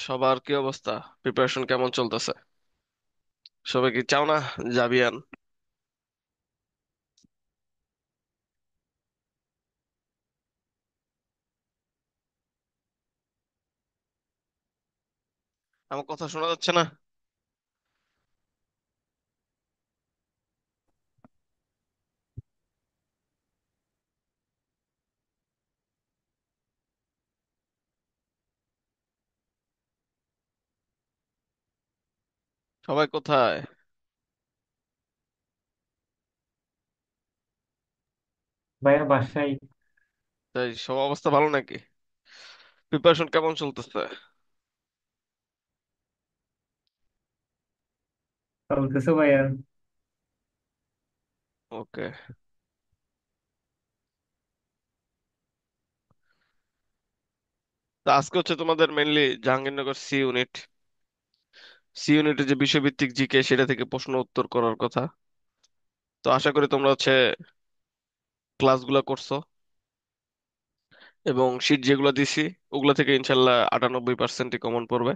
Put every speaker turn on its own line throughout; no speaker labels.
সবার কি অবস্থা? প্রিপারেশন কেমন চলতেছে? সবাই কি চাও না জাবিয়ান? আমার কথা শোনা যাচ্ছে না? সবাই কোথায়?
ভাইয়া বাসায়।
তাই সব অবস্থা ভালো নাকি? প্রিপারেশন কেমন চলতেছে?
চলতেছে ভাইয়া।
ওকে। তা আজকে হচ্ছে তোমাদের mainly Jahangirnagar C unit. C ইউনিটের যে বিষয়ভিত্তিক জিকে সেটা থেকে প্রশ্ন উত্তর করার কথা। তো আশা করি তোমরা হচ্ছে ক্লাসগুলো করছো, এবং শীট যেগুলো দিছি ওগুলা থেকে ইনশাল্লাহ 98%ই কমন পড়বে।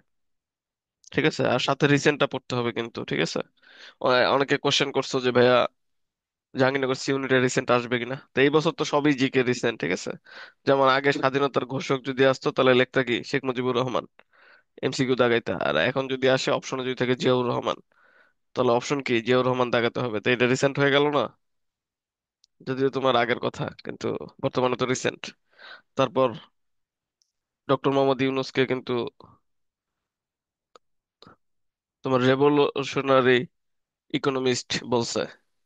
ঠিক আছে, আর সাথে রিসেন্টটা পড়তে হবে কিন্তু, ঠিক আছে? অনেকে কোশ্চেন করছো যে ভাইয়া জাহাঙ্গীরনগর সি ইউনিটের রিসেন্ট আসবে কিনা। তো এই বছর তো সবই জিকে রিসেন্ট, ঠিক আছে? যেমন আগে স্বাধীনতার ঘোষক যদি আসতো তাহলে লেখতা কি শেখ মুজিবুর রহমান, এমসিকিউ দাগাইতা। আর এখন যদি আসে অপশনে যদি থাকে জিয়াউর রহমান, তাহলে অপশন কি জিয়াউর রহমান দাগাতে হবে। তো এটা রিসেন্ট হয়ে গেল না? যদিও তোমার আগের কথা, কিন্তু বর্তমানে তো রিসেন্ট। তারপর ডক্টর মোহাম্মদ ইউনূসকে কিন্তু তোমার রেভলিউশনারি ইকোনমিস্ট বলছে,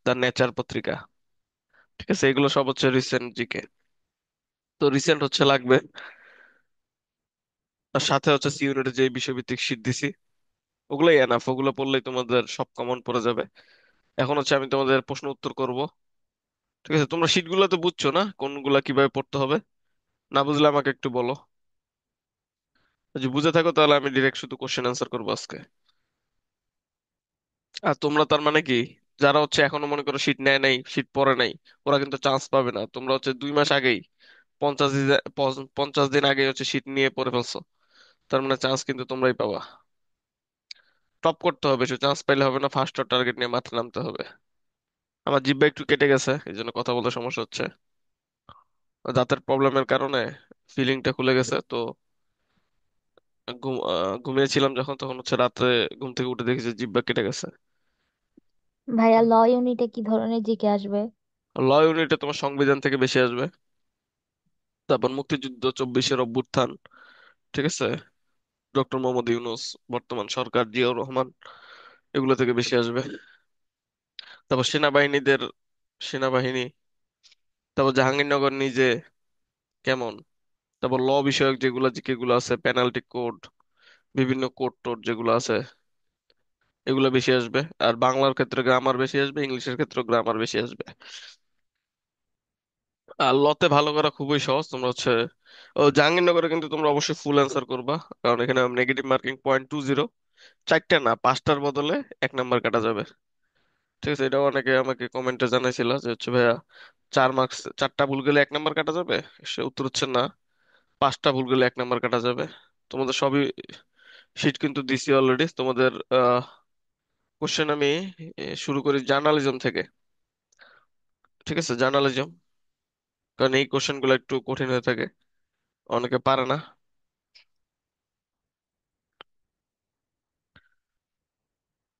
দ্য নেচার পত্রিকা। ঠিক আছে, এগুলো সব হচ্ছে রিসেন্ট জিকে। তো রিসেন্ট হচ্ছে লাগবে। আর সাথে হচ্ছে সি ইউনিটে যে বিষয়ভিত্তিক শীট দিছি ওগুলোই এনাফ, ওগুলো পড়লেই তোমাদের সব কমন পড়ে যাবে। এখন হচ্ছে আমি তোমাদের প্রশ্ন উত্তর করব। ঠিক আছে, তোমরা শীটগুলো তো বুঝছো না কোনগুলা কিভাবে পড়তে হবে? না বুঝলে আমাকে একটু বলো। যদি বুঝে থাকো তাহলে আমি ডিরেক্ট শুধু কোশ্চেন অ্যান্সার করবো আজকে। আর তোমরা তার মানে কি, যারা হচ্ছে এখনো মনে করো শীট নেয় নাই, শীট পড়ে নাই, ওরা কিন্তু চান্স পাবে না। তোমরা হচ্ছে 2 মাস আগেই 50 দিন, 50 দিন আগে হচ্ছে শীট নিয়ে পড়ে ফেলছো, তার মানে চান্স কিন্তু তোমরাই পাবা। টপ করতে হবে, শুধু চান্স পাইলে হবে না, ফার্স্ট টার্গেট নিয়ে মাঠে নামতে হবে। আমার জিহ্বা একটু কেটে গেছে, এই জন্য কথা বলতে সমস্যা হচ্ছে। দাঁতের প্রবলেমের কারণে ফিলিংটা খুলে গেছে তো। ঘুমিয়েছিলাম যখন, তখন হচ্ছে রাত্রে ঘুম থেকে উঠে দেখি যে জিহ্বা কেটে গেছে।
ভাইয়া ল ইউনিটে কি ধরনের জিকে আসবে?
ল ইউনিটে তোমার সংবিধান থেকে বেশি আসবে। তারপর মুক্তিযুদ্ধ, 24-এর অভ্যুত্থান, ঠিক আছে, ডক্টর মোহাম্মদ ইউনূস, বর্তমান সরকার, জিয়াউর রহমান, এগুলো থেকে বেশি আসবে। তারপর সেনাবাহিনী, তারপর জাহাঙ্গীরনগর নিজে কেমন, তারপর ল বিষয়ক যেগুলো জিকে গুলো আছে, পেনাল্টি কোড, বিভিন্ন কোড টোড যেগুলো আছে, এগুলো বেশি আসবে। আর বাংলার ক্ষেত্রে গ্রামার বেশি আসবে, ইংলিশের ক্ষেত্রে গ্রামার বেশি আসবে। আর লতে ভালো করা খুবই সহজ। তোমরা হচ্ছে ও জাহাঙ্গীরনগরে কিন্তু তোমরা অবশ্যই ফুল অ্যান্সার করবা, কারণ এখানে নেগেটিভ মার্কিং 0.20, চারটা না পাঁচটার বদলে 1 নাম্বার কাটা যাবে। ঠিক আছে, এটাও অনেকে আমাকে কমেন্টে জানাইছিল যে হচ্ছে ভাইয়া 4 মার্কস, 4টা ভুল গেলে 1 নাম্বার কাটা যাবে। সে উত্তর হচ্ছে না, 5টা ভুল গেলে 1 নাম্বার কাটা যাবে। তোমাদের সবই শিট কিন্তু দিছি অলরেডি তোমাদের। কোশ্চেন আমি শুরু করি জার্নালিজম থেকে। ঠিক আছে, জার্নালিজম, কারণ এই কোশ্চেন গুলো একটু কঠিন হয়ে থাকে, অনেকে পারে না।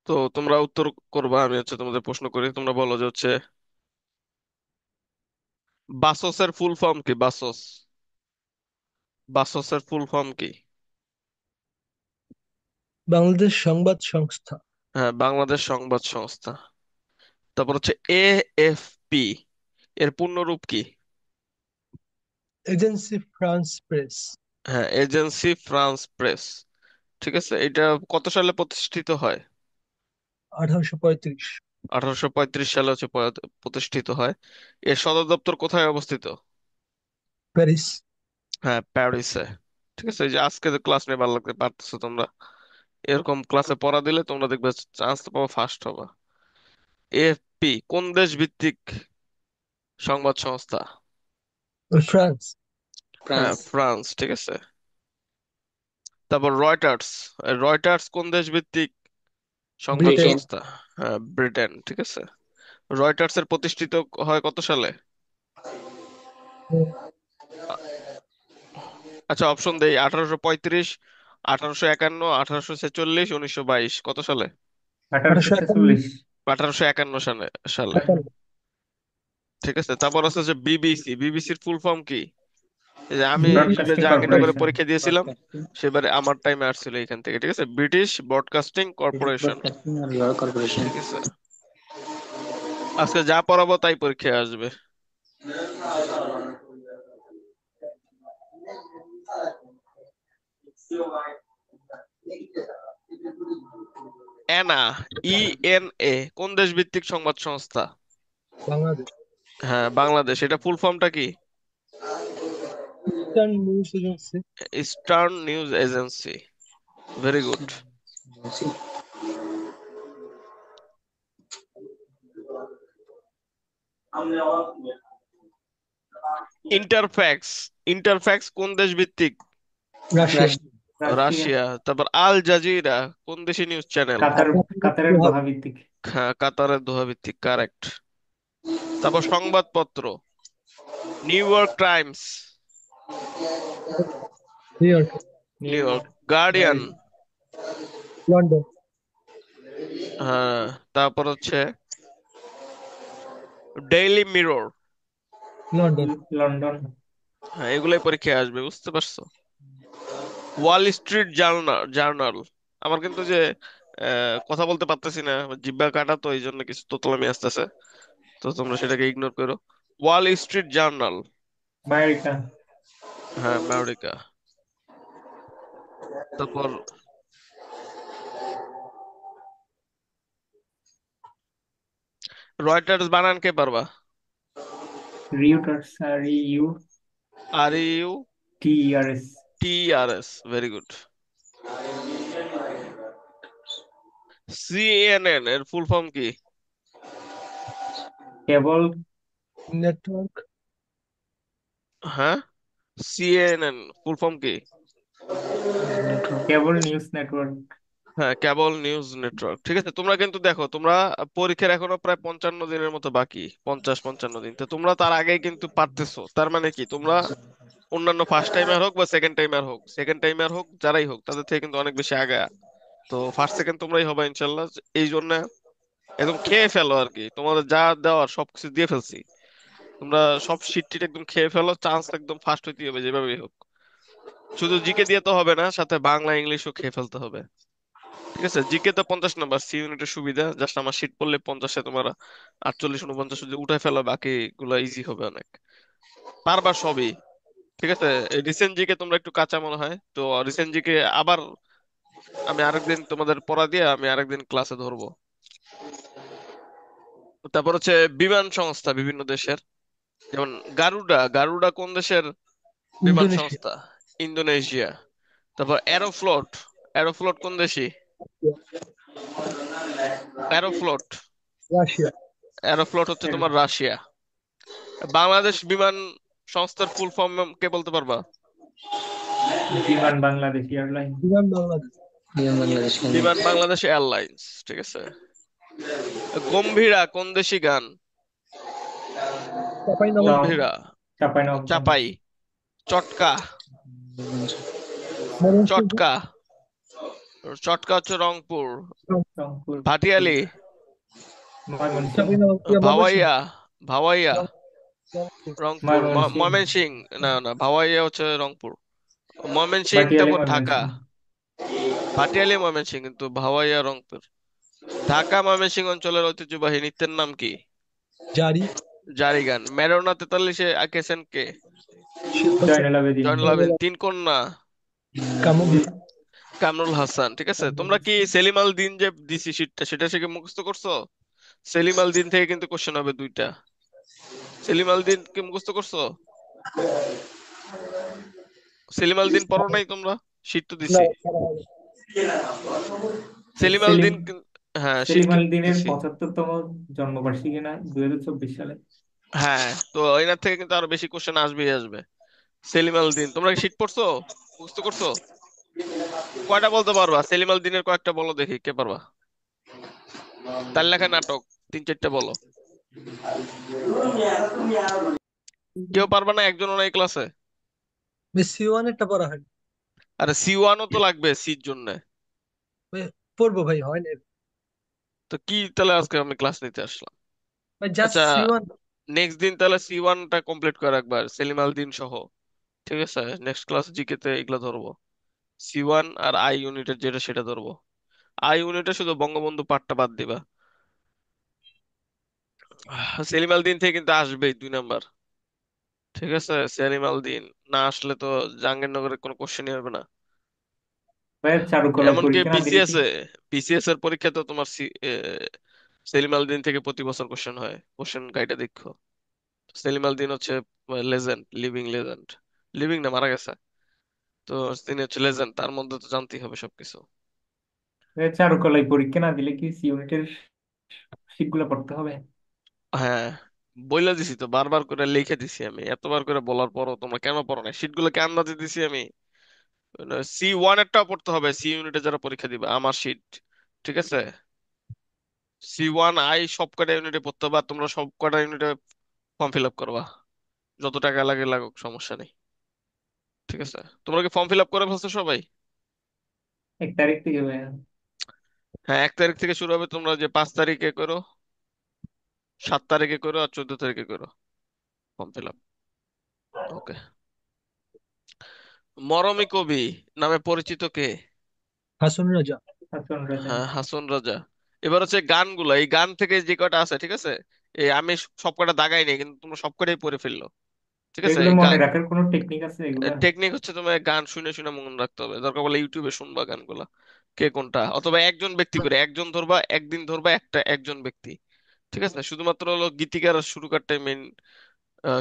তো তোমরা উত্তর করবা, আমি হচ্ছে তোমাদের প্রশ্ন করি, তোমরা বলো যে হচ্ছে বাসসের ফুল ফর্ম কি? বাসসের ফুল ফর্ম কি?
বাংলাদেশ সংবাদ সংস্থা।
হ্যাঁ, বাংলাদেশ সংবাদ সংস্থা। তারপর হচ্ছে এএফপি, এর পূর্ণরূপ কি?
Agency France press.
হ্যাঁ, এজেন্সি ফ্রান্স প্রেস। ঠিক আছে, এটা কত সালে প্রতিষ্ঠিত হয়?
1835।
1835 সালে হচ্ছে প্রতিষ্ঠিত হয়। এর সদর দপ্তর কোথায় অবস্থিত?
প্যারিস।
হ্যাঁ, প্যারিসে। ঠিক আছে, এই যে আজকে ক্লাস নিয়ে ভালো লাগতে পারতেছো তোমরা। এরকম ক্লাসে পড়া দিলে তোমরা দেখবে চান্স তো পাবো, ফার্স্ট হবা। এএফপি কোন দেশ ভিত্তিক সংবাদ সংস্থা?
ফ্রান্স।
হ্যাঁ,
ফ্রান্স।
ফ্রান্স, ঠিক আছে। তারপর রয়টার্স। রয়টার্স কোন দেশ ভিত্তিক সংবাদ
ব্রিটেন।
ব্রিটেন।
সংস্থা? হ্যাঁ, ব্রিটেন, ঠিক আছে। রয়টার্স এর প্রতিষ্ঠিত হয় কত সালে? আ- আচ্ছা, অপশন দেই: 1835, 1851, 1846, 1922। কত সালে?
1851।
1846।
1851 সালে সালে।
51।
ঠিক আছে। তারপর আছে যে বিবিসি। বিবিসির ফুল ফর্ম কি? এই যে আমি যে
ব্রডকাস্টিং
জাহাঙ্গীরনগরে
কর্পোরেশন।
পরীক্ষা দিয়েছিলাম, সেবারে আমার টাইমে আসছিল এখান থেকে, ঠিক আছে। British broadcasting
British
corporation,
broadcasting আর কর্পোরেশন।
ঠিক আছে। আজকে যা পড়াবো তাই পরীক্ষায় আসবে। এনা, ENA কোন দেশ ভিত্তিক সংবাদ সংস্থা?
বাংলাদেশ।
হ্যাঁ, বাংলাদেশ। এটা ফুল ফর্মটা কি?
Eastern news agency.
Eastern news agency, very good. Interfax. Interfax কোন দেশ ভিত্তিক?
রাশিয়া।
রাশিয়া।
রাশিয়া।
রাশিয়া। তারপর আল জাজিরা কোন দেশি নিউজ চ্যানেল?
কাতার। কাতারের
দোহা।
দোহা ভিত্তিক।
হ্যাঁ, কাতারের দোহা ভিত্তিক, কারেক্ট। তারপর সংবাদপত্র: new York Times,
new York.
New
new
York. Guardian.
গাড়ি-
লন্ডন।
হ্যাঁ। তারপর হচ্ছে ডেইলি মিরর।
লন্ডন।
লন্ডন।
হ্যাঁ, এগুলোই পরীক্ষায় আসবে, বুঝতে পারছো? ওয়াল স্ট্রিট জার্নাল জার্নাল। আমার কিন্তু যে কথা বলতে পারতেছি না, আমার জিহ্বা কাটা, তো এই জন্য কিছু তোতলামি আসতেছে, তো তোমরা সেটাকে ইগনোর করো। Wall Street Journal.
আমেরিকা।
হ্যাঁ, আমেরিকা। তারপর রয়টার্স বানান কে পারবা?
Reuters. R U
REU
T R S.
TRS, very good. CNN এর ফুল ফর্ম কি?
কেবল।
নেটওয়ার্ক।
হ্যাঁ, CNN ফুল ফর্ম কি?
Cable news network.
হ্যাঁ, কেবল নিউজ নেটওয়ার্ক, ঠিক আছে। তোমরা কিন্তু দেখো, তোমরা পরীক্ষার এখনো প্রায় 55 দিনের মতো বাকি, 50-55 দিন, তো তোমরা তার আগেই কিন্তু পারতেছো। তার মানে কি, তোমরা অন্যান্য ফার্স্ট টাইমার হোক বা সেকেন্ড টাইমার হোক, যারাই হোক, তাদের থেকে কিন্তু অনেক বেশি আগে। তো ফার্স্ট সেকেন্ড তোমরাই হবে ইনশাল্লাহ। এই জন্য একদম খেয়ে ফেলো আর কি, তোমাদের যা দেওয়ার সবকিছু দিয়ে ফেলছি। তোমরা সব শিট টিট একদম খেয়ে ফেলো, চান্স একদম ফার্স্ট হইতে হবে যেভাবেই হোক। শুধু জিকে দিয়ে তো হবে না, সাথে বাংলা ইংলিশও খেয়ে ফেলতে হবে, ঠিক আছে। জিকে তো 50 নাম্বার, সি ইউনিটের সুবিধা, জাস্ট আমার শীট পড়লে 50-এ তোমার 48-49 যদি উঠাই ফেলো, বাকি গুলা ইজি হবে অনেক, পারবা সবই, ঠিক আছে। রিসেন্ট জিকে তোমরা একটু কাঁচা মনে হয়, তো রিসেন্ট জিকে আবার আমি আরেকদিন তোমাদের পড়া দিয়ে আমি আরেকদিন ক্লাসে ধরবো। তারপর হচ্ছে বিমান সংস্থা বিভিন্ন দেশের, যেমন গারুডা। গারুডা কোন দেশের বিমান
ইন্দোনেশিয়া।
সংস্থা? ইন্দোনেশিয়া। তারপর অ্যারোফ্লট। অ্যারোফ্লট কোন দেশি? অ্যারোফ্লট।
রাশিয়া।
অ্যারোফ্লট হচ্ছে তোমার রাশিয়া। বাংলাদেশ বিমান সংস্থার ফুল ফর্ম কে বলতে পারবা?
বিমান বাংলাদেশ এয়ারলাইন।
বিমান বাংলাদেশ।
বিমান বাংলাদেশ কেন?
বিমান বাংলাদেশ এয়ারলাইন্স, ঠিক আছে। গম্ভীরা কোন দেশি গান?
চাঁপাইনবাবগঞ্জ।
গম্ভীরা।
চাঁপাইনবাবগঞ্জ।
চাপাই। চটকা।
ময়মনসিংহ।
চটকা। চটকা হচ্ছে রংপুর।
রংপুর।
ভাটিয়ালি।
ময়মনসিংহ।
ময়মনসিংহ।
ভাওয়াইয়া। ভাওয়াইয়া
রংপুর।
রংপুর।
ময়মনসিংহ।
ময়মনসিং। না না, ভাওয়াইয়া হচ্ছে রংপুর। ময়মনসিং,
ভাটিয়ালি
তারপর ঢাকা।
ময়মনসিংহ।
ভাটিয়ালি ময়মনসিং, কিন্তু ভাওয়াইয়া রংপুর। ঢাকা ময়মনসিংহ অঞ্চলের ঐতিহ্যবাহী নৃত্যের নাম কি?
জারি।
জারি গান। ম্যারাডোনা 43-এ আঁকেছেন কে?
শিল্পা শেখ।
জয়নুল আবেদিন।
জয়নুল আবেদিন। তিন কন্যা।
কামরুল।
কামরুল হাসান, ঠিক আছে। তোমরা কি সেলিম আল দিন যে দিছি শীটটা, সেটা থেকে মুখস্থ করছো? সেলিম আল দিন থেকে কিন্তু কোশ্চেন হবে দুইটা। সেলিম আল দিন কি মুখস্থ করছো? সেলিম আল দিন পড়ো নাই তোমরা? শীত তো
না,
দিছি।
করা হবে।
সেলিম আল
সেলিম
দিন হ্যাঁ, শীত
সেলিম আল
কিন্তু
দিনের
দিছি।
75তম জন্মবার্ষিকী না 2024 সালে?
হ্যাঁ, তো এনার থেকে কিন্তু আরো বেশি কোশ্চেন আসবেই আসবে। সেলিম আল দিন, তোমরা কি শীত পড়ছো, মুখস্থ করছো? কয়টা বলতে পারবা? সেলিম আল দিনের কয়েকটা বলো দেখি, কে পারবা? তার লেখা নাটক তিন চারটা বলো। কেউ পারবা না? একজনও নাই ক্লাসে?
মেসি ওয়ানেরটা পড়া হয়।
আরে C1ও তো লাগবে সির জন্য।
ভাই, পড়বো ভাই, হয় না।
তো কি তাহলে আজকে আমি ক্লাস নিতে আসলাম?
ভাই জাস্ট
আচ্ছা,
সি ওয়ান।
নেক্সট দিন তাহলে C1টা কমপ্লিট করে একবার, সেলিম আল দিন সহ। ঠিক আছে, নেক্সট ক্লাস জিকে তে এগুলা ধরবো। C1 আর আই ইউনিটের যেটা সেটা ধরবো। আই ইউনিটে শুধু বঙ্গবন্ধু পার্টটা বাদ দিবা। সেলিম আল দিন থেকে কিন্তু আসবেই 2 নাম্বার। ঠিক আছে, সেলিম আল দিন না আসলে তো জাহাঙ্গীরনগরের কোনো কোশ্চেনই হবে না।
ভাই চারুকলায়
এমনকি
পরীক্ষা না দিলে
বিসিএস
কি?
এ বিসিএস এর পরীক্ষা তো তোমার সেলিম আল দিন থেকে প্রতি বছর কোশ্চেন হয়, কোশ্চেন গাইডে দেখো। সেলিম আল দিন হচ্ছে লেজেন্ড, লিভিং লেজেন্ড। লিভিং না, মারা গেছে। তো তিনি হচ্ছে লেজেন্ড, তার মধ্যে তো জানতেই হবে সবকিছু।
ভাই চারুকলায় পরীক্ষা না দিলে কি সি ইউনিটের শিটগুলো পড়তে হবে?
হ্যাঁ, বইলা দিছি তো, বারবার করে লিখে দিছি আমি, এতবার করে বলার পরও তোমরা কেন পড়ো না? শীট গুলো কেন আন্দাজে দিছি আমি। C1 এরটাও পড়তে হবে, সি ইউনিটে যারা পরীক্ষা দিবে আমার শীট। ঠিক আছে, C1 আই সব কটা ইউনিটে পড়তে হবে, আর তোমরা সব কটা ইউনিটে ফর্ম ফিল আপ করবা। যত টাকা লাগে লাগুক, সমস্যা নেই। ঠিক আছে, তোমরা কি ফর্ম ফিল আপ করে ফেলছো সবাই?
1 তারিখ থেকে ভাই।
হ্যাঁ, 1 তারিখ থেকে শুরু হবে। তোমরা যে 5 তারিখে করো, 7 তারিখে করো, আর 14 তারিখে করো ফর্ম ফিল আপ। ওকে। মরমী কবি নামে পরিচিত কে?
হাসন রাজা।
হাসান রাজা।
হ্যাঁ, হাসন রাজা। এবার হচ্ছে গানগুলা, এই গান থেকে যে কটা আছে, ঠিক আছে, এই আমি সব কটা দাগাই নেই, কিন্তু তোমরা সব কটাই পড়ে ফেললো। ঠিক আছে,
এগুলো মনে রাখার কোনো টেকনিক আছে এগুলা?
টেকনিক হচ্ছে তোমার গান শুনে শুনে মনে রাখতে হবে, দরকার বলে ইউটিউবে শুনবা গানগুলা, কে কোনটা, অথবা একজন ব্যক্তি করে, একজন ধরবা, একদিন ধরবা একটা একজন ব্যক্তি। ঠিক আছে, শুধুমাত্র হলো গীতিকার আর সুরকারটাই মেইন।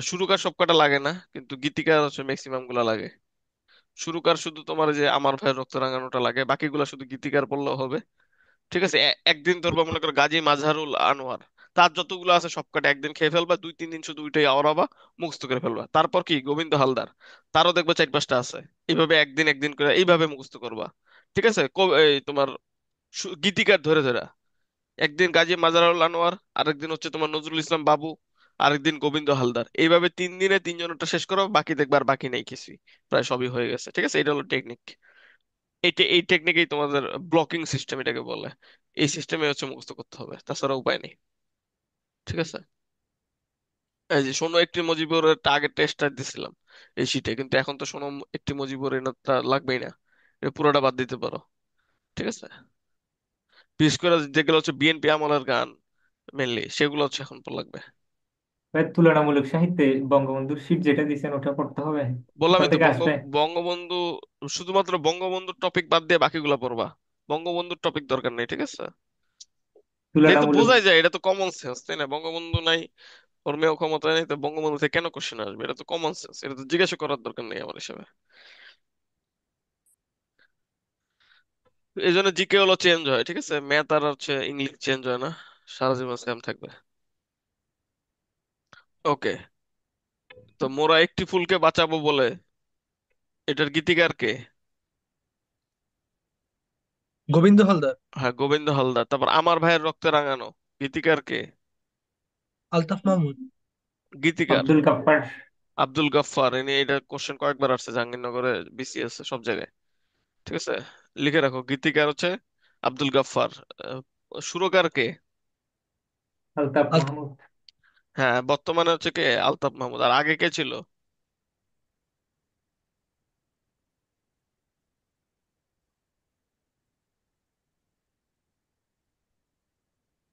সুরকার সব কটা লাগে না, কিন্তু গীতিকার হচ্ছে ম্যাক্সিমাম গুলা লাগে। সুরকার শুধু তোমার যে আমার ভাইয়ের রক্ত রাঙানোটা লাগে, বাকিগুলা শুধু গীতিকার বললেও হবে। ঠিক আছে, একদিন ধরবা মনে করো গাজী মাজহারুল আনোয়ার, তার যতগুলো আছে সবকটা একদিন খেয়ে ফেলবা, 2-3 দিন শুধু ওইটাই আওড়াবা, মুখস্থ করে ফেলবা। তারপর কি গোবিন্দ হালদার, তারও দেখবা 4-5টা আছে। এইভাবে একদিন একদিন করে এইভাবে মুখস্থ করবা। ঠিক আছে, এই তোমার গীতিকার ধরে ধরে, একদিন গাজী মাজহারুল আনোয়ার, আরেকদিন হচ্ছে তোমার নজরুল ইসলাম বাবু, আরেকদিন গোবিন্দ হালদার। এইভাবে 3 দিনে তিনজনটা শেষ করো, বাকি দেখবা আর বাকি নেই কিছুই, প্রায় সবই হয়ে গেছে। ঠিক আছে, এটা হলো টেকনিক। এই টেকনিকেই তোমাদের ব্লকিং সিস্টেম এটাকে বলে। এই সিস্টেমে হচ্ছে মুখস্থ করতে হবে, তাছাড়া উপায় নেই। ঠিক আছে, এই যে শোনো একটি মুজিবুরের একটা আগের টেস্টটা দিছিলাম এই শীটে, কিন্তু এখন তো শোনো একটি মুজিবুর এটা লাগবেই না, এটা পুরোটা বাদ দিতে পারো। ঠিক আছে, বিশেষ করে যেগুলো হচ্ছে বিএনপি আমলের গান মেনলি, সেগুলো হচ্ছে এখন লাগবে।
ভাই তুলনামূলক সাহিত্যে বঙ্গবন্ধুর শীট যেটা দিয়েছেন ওটা পড়তে হবে? ওখান
বললামই তো,
থেকে আসবে?
বঙ্গবন্ধু, শুধুমাত্র বঙ্গবন্ধুর টপিক বাদ দিয়ে বাকিগুলো পড়বা। বঙ্গবন্ধুর টপিক দরকার নেই। ঠিক আছে, এই তো
তুলনামূলক।
বোঝাই যায়, এটা তো কমন সেন্স, তাই না? বঙ্গবন্ধু নাই, ধর্মীয় ক্ষমতা নেই, তো বঙ্গবন্ধু থেকে কেন কোশ্চেন আসবে? এটা তো কমন সেন্স, এটা তো জিজ্ঞাসা করার দরকার নেই আমার হিসাবে। এই জন্য জিকে হলো চেঞ্জ হয়। ঠিক আছে, ম্যাথ আর হচ্ছে ইংলিশ চেঞ্জ হয় না, সারা জীবন সেম থাকবে। ওকে, তো মোরা একটি ফুলকে বাঁচাবো বলে, এটার গীতিকার কে?
গোবিন্দ হালদার।
হ্যাঁ, গোবিন্দ হালদার। তারপর আমার ভাইয়ের রক্তে রাঙানো, গীতিকার কে?
আলতাফ মাহমুদ।
গীতিকার
আব্দুল গাফফার।
আব্দুল গাফফার। এনে এটা কোশ্চেন কয়েকবার আসছে জাহাঙ্গীরনগরে, বিসিএস সব জায়গায়। ঠিক আছে, লিখে রাখো, গীতিকার হচ্ছে আব্দুল গাফফার। আহ, সুরকার কে?
আলতাফ
আল-
মাহমুদ।
হ্যাঁ, বর্তমানে হচ্ছে কে? আলতাফ মাহমুদ। আর আগে কে ছিল?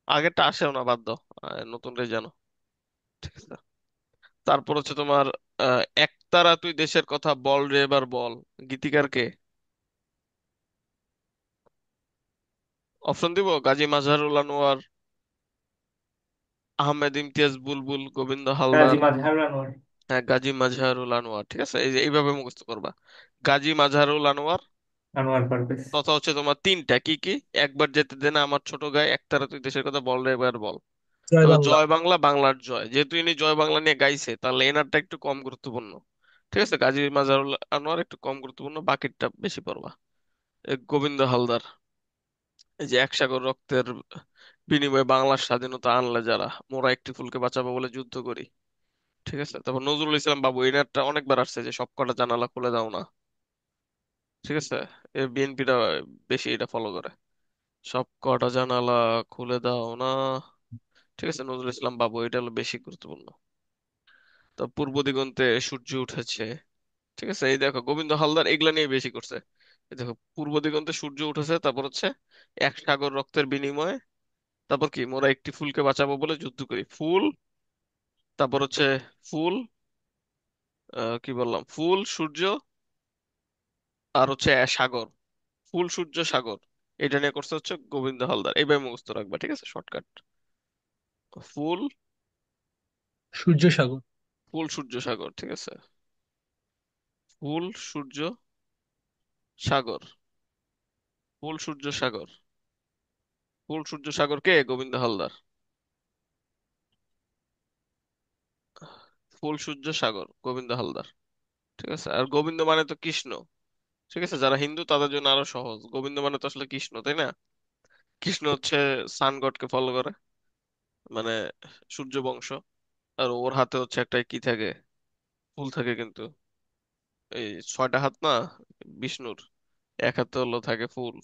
আগেরটা আসেও না, বাদ দাও। নতুনটাই জানো। ঠিক আছে, তারপর হচ্ছে তোমার একতারা তুই দেশের কথা বল রে এবার বল, গীতিকার কে? অপশন দিব: গাজী মাজহারুল আনোয়ার, আহমেদ ইমতিয়াজ বুলবুল, গোবিন্দ
কাজী
হালদার।
মাজহারুল আনোয়ার।
হ্যাঁ, গাজী মাজহারুল আনোয়ার। ঠিক আছে, এই যে এইভাবে মুখস্থ করবা, গাজী মাজহারুল আনোয়ার।
আনোয়ার পারভেজ।
তথা হচ্ছে তোমার তিনটা কি কি: একবার যেতে দে না আমার ছোট গায়ে, একতারা তুই দেশের কথা বল রে এবার বল।
জয়
তবে
বাংলা।
জয় বাংলা, বাংলার জয়, যেহেতু ইনি জয় বাংলা নিয়ে গাইছে, তাহলে এনারটা একটু কম গুরুত্বপূর্ণ। ঠিক আছে, গাজী মাজহারুল আনোয়ার একটু কম গুরুত্বপূর্ণ, বাকিটা বেশি পড়বা। গোবিন্দ হালদার। এই যে এক সাগর রক্তের বিনিময়ে বাংলার স্বাধীনতা আনলে যারা, মোরা একটি ফুলকে বাঁচাবো বলে যুদ্ধ করি। ঠিক আছে। তারপর নজরুল ইসলাম বাবু, এনারটা অনেকবার আসছে যে সব কটা জানালা খুলে দাও না। ঠিক আছে। বিএনপিটা বেশি এটা ফলো করে, সব কটা জানালা খুলে দাও না। ঠিক আছে, নজরুল ইসলাম বাবু, এটা হলো বেশি গুরুত্বপূর্ণ। তো পূর্ব দিগন্তে সূর্য উঠেছে। ঠিক আছে, এই দেখো গোবিন্দ হালদার এগুলা নিয়ে বেশি করছে। এই দেখো পূর্ব দিগন্তে সূর্য উঠেছে, তারপর হচ্ছে এক সাগর রক্তের বিনিময়ে, তারপর কি মোরা একটি ফুলকে বাঁচাবো বলে যুদ্ধ করি। ফুল, তারপর হচ্ছে ফুল, কি বললাম, ফুল সূর্য, আর হচ্ছে সাগর। ফুল সূর্য সাগর, এটা নিয়ে করছে হচ্ছে গোবিন্দ হালদার। এইভাবে মুখস্থ রাখবা, ঠিক আছে, শর্টকাট। ফুল,
সূর্য সাগর।
ফুল সূর্য সাগর, ঠিক আছে। ফুল সূর্য সাগর, ফুল সূর্য সাগর, ফুল সূর্য সাগর কে? গোবিন্দ হালদার। ফুল সূর্য সাগর গোবিন্দ হালদার। ঠিক আছে। আর গোবিন্দ মানে তো কৃষ্ণ। ঠিক আছে, যারা হিন্দু তাদের জন্য আরো সহজ, গোবিন্দ মানে তো আসলে কৃষ্ণ, তাই না? কৃষ্ণ হচ্ছে সান গডকে ফলো করে, মানে সূর্য বংশ। আর ওর হাতে হচ্ছে একটা কি থাকে, ফুল থাকে কিন্তু। এই ছয়টা হাত না বিষ্ণুর, এক হাতে হলো থাকে ফুল।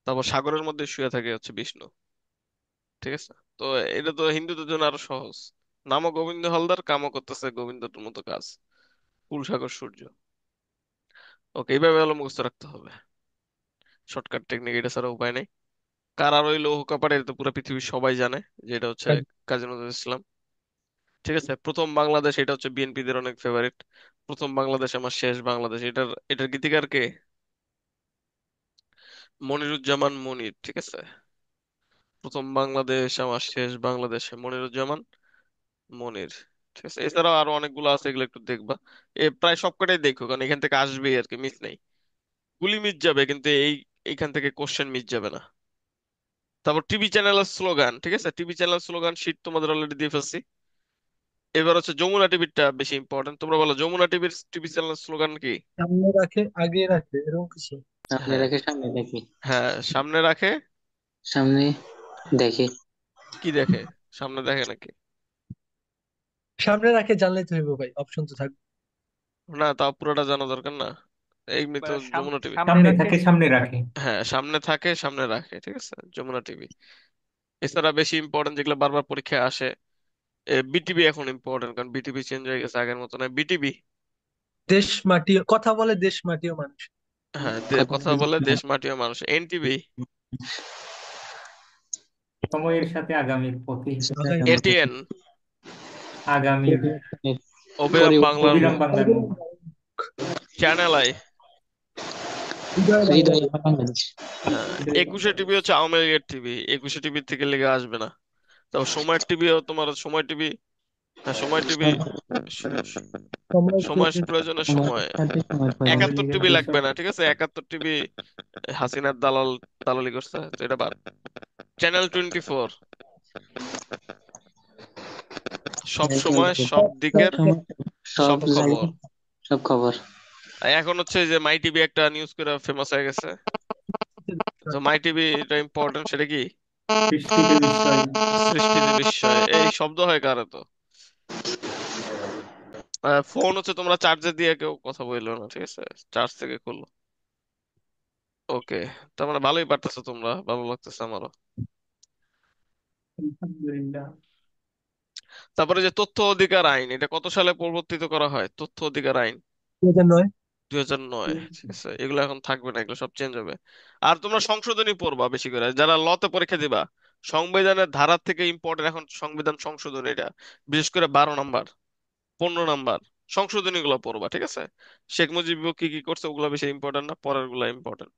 তারপর সাগরের মধ্যে শুয়ে থাকে হচ্ছে বিষ্ণু। ঠিক আছে। তো এটা তো হিন্দুদের জন্য আরো সহজ। নামও গোবিন্দ হালদার, কামও করতেছে গোবিন্দর মতো কাজ। ফুল সাগর সূর্য। ওকে, এইভাবে হলো মুখস্থ রাখতে হবে, শর্টকাট টেকনিক, এটা ছাড়া উপায় নেই। কারা রইল লৌহ কপাট, এটা তো পুরো পৃথিবীর সবাই জানে যে এটা হচ্ছে কাজী নজরুল ইসলাম। ঠিক আছে। প্রথম বাংলাদেশ, এটা হচ্ছে বিএনপি দের অনেক ফেভারিট। প্রথম বাংলাদেশ আমার শেষ বাংলাদেশ, এটার গীতিকার কে? মনিরুজ্জামান মনির। ঠিক আছে। প্রথম বাংলাদেশ আমার শেষ বাংলাদেশে মনিরুজ্জামান মনির। ঠিক আছে। এছাড়াও আরো অনেকগুলো আছে, এগুলো একটু দেখবা। প্রায় সবকটাই দেখো, কারণ এখান থেকে আসবেই আর কি, মিস নেই। গুলি মিস যাবে কিন্তু এইখান থেকে কোশ্চেন মিস যাবে না। তারপর টিভি চ্যানেলের স্লোগান। ঠিক আছে, টিভি চ্যানেল স্লোগান শীট তোমাদের অলরেডি দিয়ে ফেলছি। এবার হচ্ছে যমুনা টিভিটা বেশি ইম্পর্টেন্ট, তোমরা বলো যমুনা টিভির টিভি চ্যানেল স্লোগান কি?
সামনে রাখে, আগে রাখে, এরকম কিছু।
সামনে
হ্যাঁ,
রাখে সামনে দেখি।
হ্যাঁ, সামনে রাখে।
সামনে দেখি।
কি দেখে? সামনে দেখে নাকি?
সামনে রাখে জানলেই তো হইব ভাই, অপশন তো থাকবে।
না, তাও পুরোটা জানা দরকার না, এমনি তো যমুনা টিভি।
সামনে থাকে সামনে রাখে।
হ্যাঁ, সামনে থাকে সামনে রাখে, ঠিক আছে, যমুনা টিভি। এছাড়া বেশি ইম্পর্টেন্ট যেগুলো বারবার পরীক্ষায় আসে, বিটিভি এখন ইম্পর্টেন্ট, কারণ বিটিভি চেঞ্জ হয়ে গেছে, আগের মতো না বিটিভি।
দেশ মাটি কথা বলে, দেশ মাটিও মানুষ।
হ্যাঁ,
কথা
কথা বলে দেশ মাটি ও মানুষ, এনটিভি।
সময়ের সাথে আগামীর পথে,
এটিএন,
আগামীর
অবিরাম বাংলার
অবিরাম
মুখ,
বাংলার মুখ।
Channel I.
হৃদয় বাংলাদেশ।
হ্যাঁ,
এটাই
একুশে টিভি
বাংলাদেশ।
হচ্ছে আওয়ামী লীগের টিভি, একুশে টিভি থেকে লেগে আসবে না। তারপর সময় টিভিও তোমার, সময় টিভি। হ্যাঁ, সময় টিভি।
সম্রাট
সময়
পেয়েছে।
প্রয়োজনের
সময়ের
সময়।
সাথে সময় প্রয়োজন।
আওয়ামী
71
লীগের
টিভি লাগবে
কৃষক।
না, ঠিক আছে, 71 টিভি হাসিনার দালালি করছে, তো এটা বাদ। চ্যানেল 24, সব সময় সব
সব
দিকের
সময় সব
সব খবর।
জায়গায় সব খবর।
আর এখন হচ্ছে যে মাই টিভি একটা নিউজ করে ফেমাস হয়ে গেছে, তো মাই টিভি এটা ইম্পর্টেন্ট, সেটা কি?
সৃষ্টিতে বিস্ময়।
সৃষ্টিতে বিস্ময়, এই শব্দ হয় কার তো। ফোন হচ্ছে তোমরা চার্জে দিয়ে কেউ কথা বললো না, ঠিক আছে, চার্জ থেকে খুললো। ওকে, তার মানে ভালোই পারতেছো তোমরা, ভালো লাগতেছে আমারও।
আলহামদুলিল্লাহ।
তারপরে যে তথ্য অধিকার আইন, এটা কত সালে প্রবর্তিত করা হয়? তথ্য অধিকার আইন
2009।
2009। ঠিক আছে, এগুলো এখন থাকবে না, এগুলো সব চেঞ্জ হবে। আর তোমরা সংশোধনী পড়বা বেশি করে, যারা লতে পরীক্ষা দিবা। সংবিধানের ধারা থেকে ইম্পর্টেন্ট এখন সংবিধান সংশোধনী, এটা বিশেষ করে 12 নাম্বার, 15 নাম্বার সংশোধনী গুলো পড়বা, ঠিক আছে। শেখ মুজিব কি কি করছে ওগুলো বেশি ইম্পর্টেন্ট না, পরের গুলা ইম্পর্টেন্ট।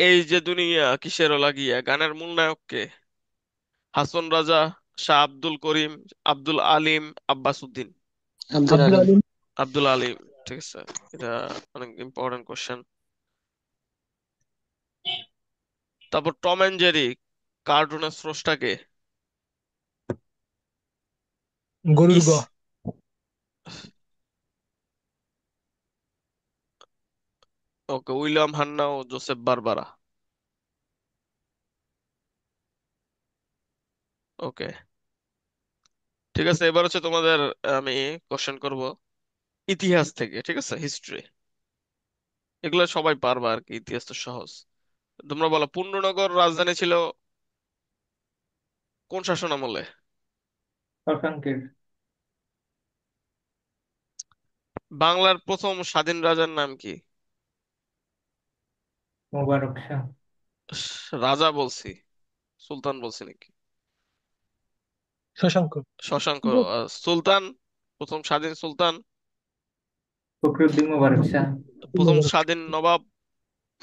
এই যে দুনিয়া কিসের লাগিয়া, গানের মূল নায়ক কে? হাসন রাজা, শাহ আব্দুল করিম, আব্দুল আলিম, আব্বাস উদ্দিন।
আব্দুল
আব্দুল
আলিম।
আলিম।
আব্দুল আলিম। ঠিক আছে, এটা অনেক ইম্পর্টেন্ট কোশ্চেন। তারপর টম এন্ড জেরি কার্টুনের স্রষ্টা কে?
গরুর গ।
ইস, ওকে, উইলিয়াম হান্না ও জোসেফ বারবারা। ওকে, ঠিক আছে, এবার হচ্ছে তোমাদের আমি কোশ্চেন করব ইতিহাস থেকে, ঠিক আছে, হিস্ট্রি। এগুলো সবাই পারবা আর কি, ইতিহাস তো সহজ। তোমরা বলো, পূর্ণনগর রাজধানী ছিল কোন শাসন আমলে?
শশাঙ্কের।
বাংলার প্রথম স্বাধীন রাজার নাম কি?
মোবারক শাহ।
রাজা বলছি, সুলতান বলছি নাকি?
শশাঙ্ক।
শশাঙ্ক। সুলতান, প্রথম স্বাধীন সুলতান,
ফখরুদ্দিন মোবারক শাহ।
প্রথম স্বাধীন নবাব।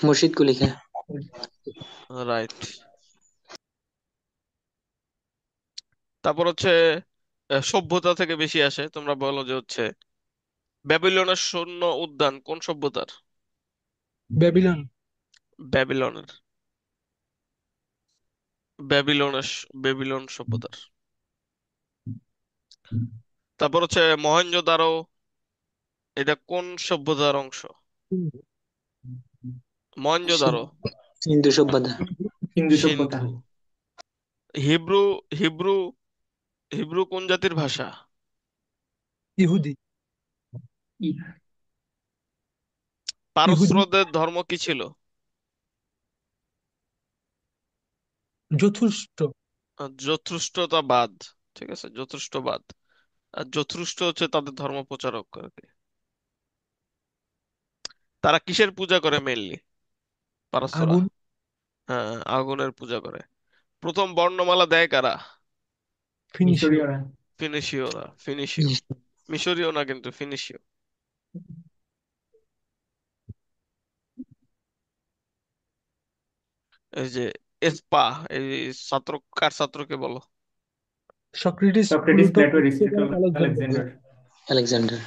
মুর্শিদ কুলি খাঁ।
রাইট। তারপর হচ্ছে সভ্যতা থেকে বেশি আসে, তোমরা বলো যে হচ্ছে ব্যাবিলনের সৈন্য উদ্যান কোন সভ্যতার?
ব্যাবিলন।
ব্যাবিলনের, ব্যাবিলনের, ব্যাবিলন সভ্যতার। তারপর হচ্ছে মহেঞ্জোদারো, এটা কোন সভ্যতার অংশ? মহেঞ্জোদারো।
সিন্ধু সভ্যতা।
সিন্ধু সভ্যতা।
সিন্ধু। হিব্রু, হিব্রু, হিব্রু কোন জাতির ভাষা?
ইহুদি।
ই-
ইহুদি।
পারস্যদের ধর্ম কি ছিল?
যথুষ্ট।
জোথুষ্টতাবাদ। ঠিক আছে, জোথুষ্টবাদ। আর জোথুষ্ট হচ্ছে তাদের ধর্ম প্রচারক আর কি। তারা কিসের পূজা করে মেইনলি, পারস্যরা?
আগুন।
হ্যাঁ, আগুনের পূজা করে। প্রথম বর্ণমালা দেয় কারা?
ফিনিশীয়।
মিশরীয়রা।
ফিনিশীয়রা, ফিনিশীয়। মিশরীয় না কিন্তু, ফিনিশীয়। এই যে এসপা, এই ছাত্র, কার ছাত্রকে বলো?
সক্রেটিস,
সক্রেটিস,
প্লুটো,
প্লেটো,
এবং
এরিস্টটল,
আলেকজান্ডার।
আলেকজান্ডার।
আলেকজান্ডার।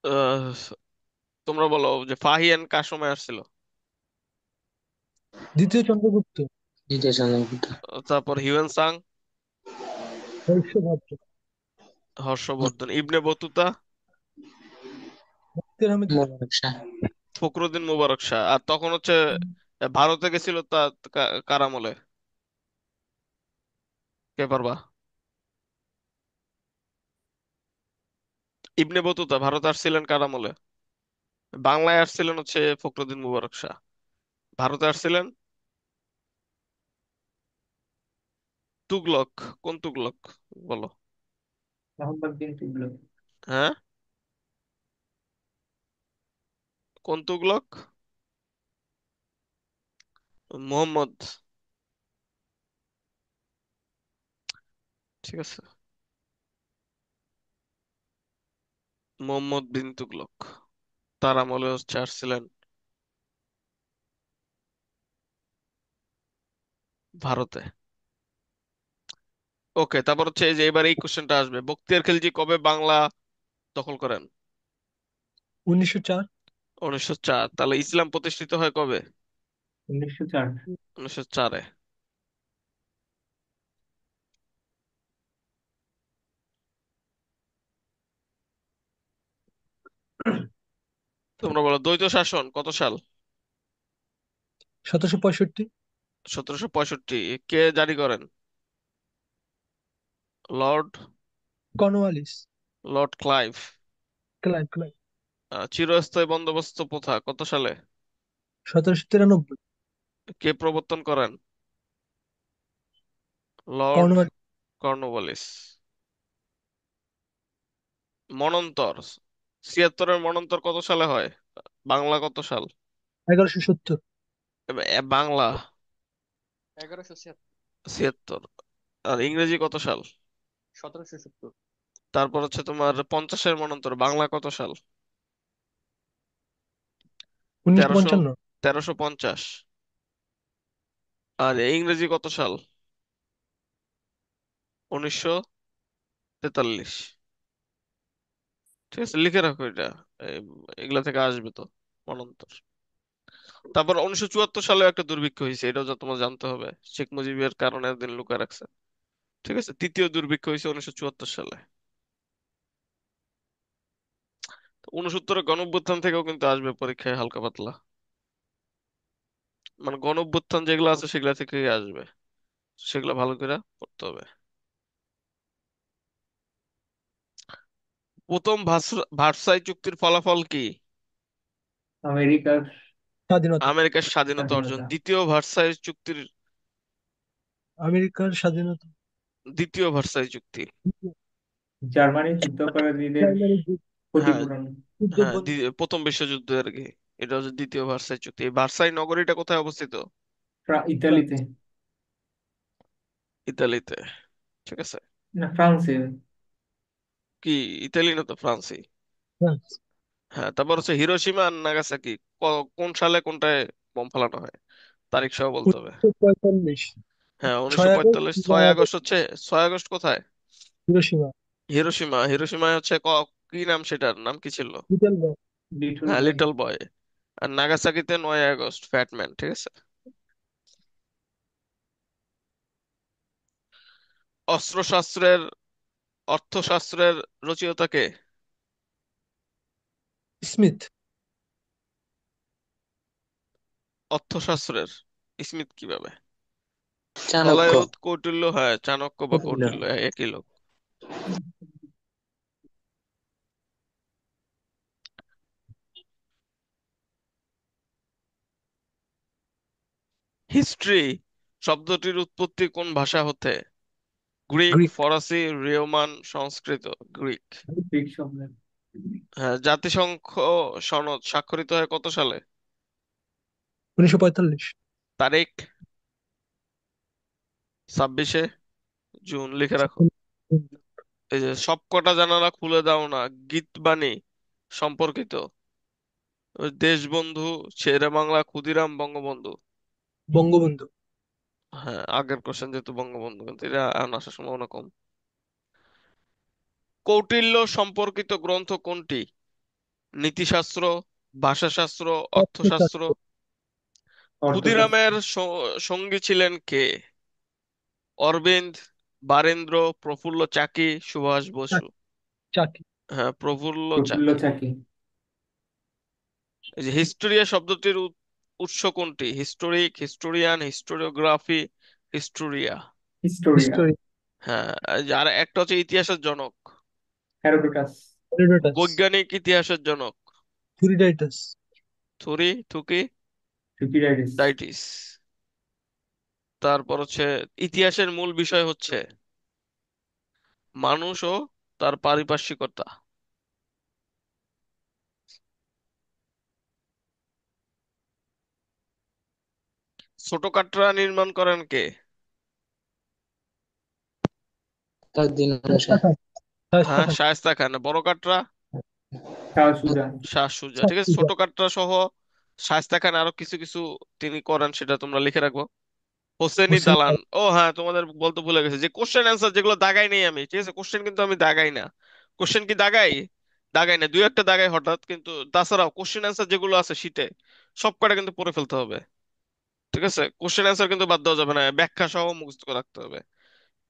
আহ, তোমরা বলো যে ফাহিয়ান কার সময় আসছিল?
দ্বিতীয় চন্দ্রগুপ্ত।
দ্বিতীয় চন্দ্রগুপ্ত।
তারপর Hiuen Tsang,
Harshavardhan.
Harshavardhan, Ibn Battuta,
Muktiar Ahmed Khan.
Mobarak Shah.
Fakhruddin Mubarak Shah. আর তখন হচ্ছে ভারতে গেছিল তা কার আমলে? কে পারবা? ইবনে বতুতা ভারতে আসছিলেন কার আমলে? বাংলায় আসছিলেন হচ্ছে ফখরুদ্দিন মুবারক শাহ। ভারতে আসছিলেন তুগলক। কোন তুগলক বলো?
মোহাম্মদ বিন তুগলক।
হ্যাঁ, কোন তুগলক? মোহাম্মদ, ঠিক আছে, মোহাম্মদ বিন তুগলক। তার আমলে হচ্ছে আসছিলেন ভারতে। ওকে, তারপর হচ্ছে এই যে এবার এই কোশ্চেনটা আসবে, বখতিয়ার খিলজি কবে বাংলা দখল করেন?
1904।
1904। তাহলে ইসলাম প্রতিষ্ঠিত হয় কবে?
1904।
1904-এ। তোমরা বলো দ্বৈত শাসন কত সাল?
1765।
1765। কে জারি করেন? Lord,
Cornwallis.
Lord Clive.
Clive. Clive.
চিরস্থায়ী বন্দোবস্ত প্রথা কত সালে?
1793।
কে প্রবর্তন করেন? Lord
Cornwallis.
কর্নওয়ালিস। মনন্তর, 76-এর মনন্তর কত সালে হয়? বাংলা কত সাল?
1170।
বাংলা
1176।
76। আর ইংরেজি কত সাল?
1770।
তারপর হচ্ছে তোমার 50-এর মনন্তর বাংলা কত সাল? তেরোশো,
1955।
1350। আর ইংরেজি কত সাল? 1943। ঠিক আছে, লিখে রাখো এটা, এই- এগুলা থেকে আসবে তো মনন্তর। তারপর 1974 সালে একটা দুর্ভিক্ষ হয়েছে, এটাও যা তোমার জানতে হবে। শেখ মুজিবের কারণে একদিন লুকায় রাখছে। ঠিক আছে, তৃতীয় দুর্ভিক্ষ হয়েছে 1974 সালে। ঊনসত্তরের গণঅভ্যুত্থান থেকেও কিন্তু আসবে পরীক্ষায় হালকা পাতলা, মানে গণঅভ্যুত্থান যেগুলো আছে সেগুলা থেকেই আসবে, সেগুলো ভালো করে পড়তে হবে। প্রথম ভার্সাই চুক্তির ফলাফল কি?
আমেরিকার
স্বাধীনতা।
আমেরিকার স্বাধীনতা অর্জন।
স্বাধীনতা।
দ্বিতীয় ভার্সাই চুক্তির,
আমেরিকার স্বাধীনতা।
দ্বিতীয় ভার্সাই চুক্তি।
জার্মানি যুদ্ধাপরাধীদের
জার্মানির যুদ্ধ।
হ্যাঁ,
ক্ষতিপূরণ।
যুদ্ধ
হ্যাঁ,
বন্ধ।
প্রথম বিশ্বযুদ্ধ আর কি। এটা হচ্ছে দ্বিতীয় ভার্সাই চুক্তি। এই ভার্সাই নগরীটা কোথায় অবস্থিত?
ইতালিতে।
ফ্রান্স।
ইতালিতে। ঠিক আছে।
না, ফ্রান্সে।
কি, ইতালি না তো ফ্রান্সই।
ফ্রান্স।
হ্যাঁ, তারপর হচ্ছে হিরোশিমা আর নাগাসাকি কোন সালে কোনটায় বোম ফালানো হয়, তারিখ সহ বলতে হবে।
1945।
হ্যাঁ,
6 আগস্ট,
1945।
9 আগস্ট।
6 আগস্ট হচ্ছে, 6 আগস্ট কোথায়?
হিরোশিমা।
হিরোশিমা। হিরোশিমায় হচ্ছে কি নাম, সেটার নাম কি ছিল?
Little boy.
লিটল
হ্যাঁ,
বয়।
Little boy. আর নাগাসাকিতে 9 আগস্ট, ফ্যাটম্যান। ঠিক আছে। অস্ত্রশাস্ত্রের, অর্থশাস্ত্রের রচয়িতা কে?
স্মিথ।
অর্থশাস্ত্রের স্মিথ কিভাবে?
চাণক্য।
হলায়ুত, কৌটিল্য। হ্যাঁ, চাণক্য বা
কৌটিল্য।
কৌটিল্য একই লোক। হিস্ট্রি শব্দটির উৎপত্তি কোন ভাষা হতে? Greek,
Greek.
ফরাসি, রোমান, সংস্কৃত। গ্রিক।
গ্রিক সম্রাট।
হ্যাঁ, জাতিসংঘ সনদ স্বাক্ষরিত হয় কত সালে?
1945।
তারিখ? 26শে জুন, লিখে রাখো। এই যে সবকটা জানালা খুলে দাও না, গীত বাণী সম্পর্কিত। ওই দেশবন্ধু, শেরে বাংলা, ক্ষুদিরাম, বঙ্গবন্ধু।
বঙ্গবন্ধু।
হ্যাঁ, আগের কোশ্চেন যেহেতু বঙ্গবন্ধু, কিন্তু এটা এখন আসার সম্ভাবনা কম। কৌটিল্য সম্পর্কিত গ্রন্থ কোনটি? নীতিশাস্ত্র, ভাষাশাস্ত্র, অর্থশাস্ত্র।
অর্থশাস্ত্র।
অর্থশাস্ত্র।
ক্ষুদিরামের সঙ্গী ছিলেন কে? অরবিন্দ, বারীন্দ্র, প্রফুল্ল চাকি, সুভাষ বসু।
চাকি।
হ্যাঁ, প্রফুল্ল
প্রফুল্ল
চাকি।
চাকি।
এই যে হিস্টোরিয়া শব্দটির উৎস কোনটি? Historic, historian, historiography, hysteria.
Hysteria.
History.
হ্যাঁ, এই যে আর একটা হচ্ছে ইতিহাসের জনক,
হেরোডোটাস।
হেরোডোটাস।
বৈজ্ঞানিক ইতিহাসের জনক।
থুরিডাইটাস।
থুকি
থুকিডিডিস।
ডাইটিস। তারপর হচ্ছে ইতিহাসের মূল বিষয় হচ্ছে মানুষ ও তার পারিপার্শ্বিকতা। ছোট কাটরা নির্মাণ করেন কে?
তাজউদ্দিন খান
শায়েস্তা
শাহ।
খান। শায়েস্তা
হ্যাঁ,
খান।
শায়েস্তা খান। বড় কাটরা
শাহ সুজা।
শাহ সুজা।
শাহ
ঠিক আছে,
সুজা।
ছোট কাটরা সহ শায়েস্তা খান আরো কিছু কিছু তিনি করেন, সেটা তোমরা লিখে রাখবো। হোসেনি
হোসেন
দালান।
আরা।
ও হ্যাঁ, তোমাদের বলতে ভুলে গেছে যে কোশ্চেন অ্যান্সার যেগুলো দাগাই নেই আমি, ঠিক আছে, কোশ্চেন কিন্তু আমি দাগাই না। কোশ্চেন কি দাগাই? দাগাই না, দুই একটা দাগাই হঠাৎ, কিন্তু তাছাড়াও কোশ্চেন অ্যান্সার যেগুলো আছে শীটে সব কটা কিন্তু পড়ে ফেলতে হবে। ঠিক আছে, কোশ্চেন অ্যান্সার কিন্তু বাদ দেওয়া যাবে না, ব্যাখ্যা সহ মুখস্থ করে রাখতে হবে।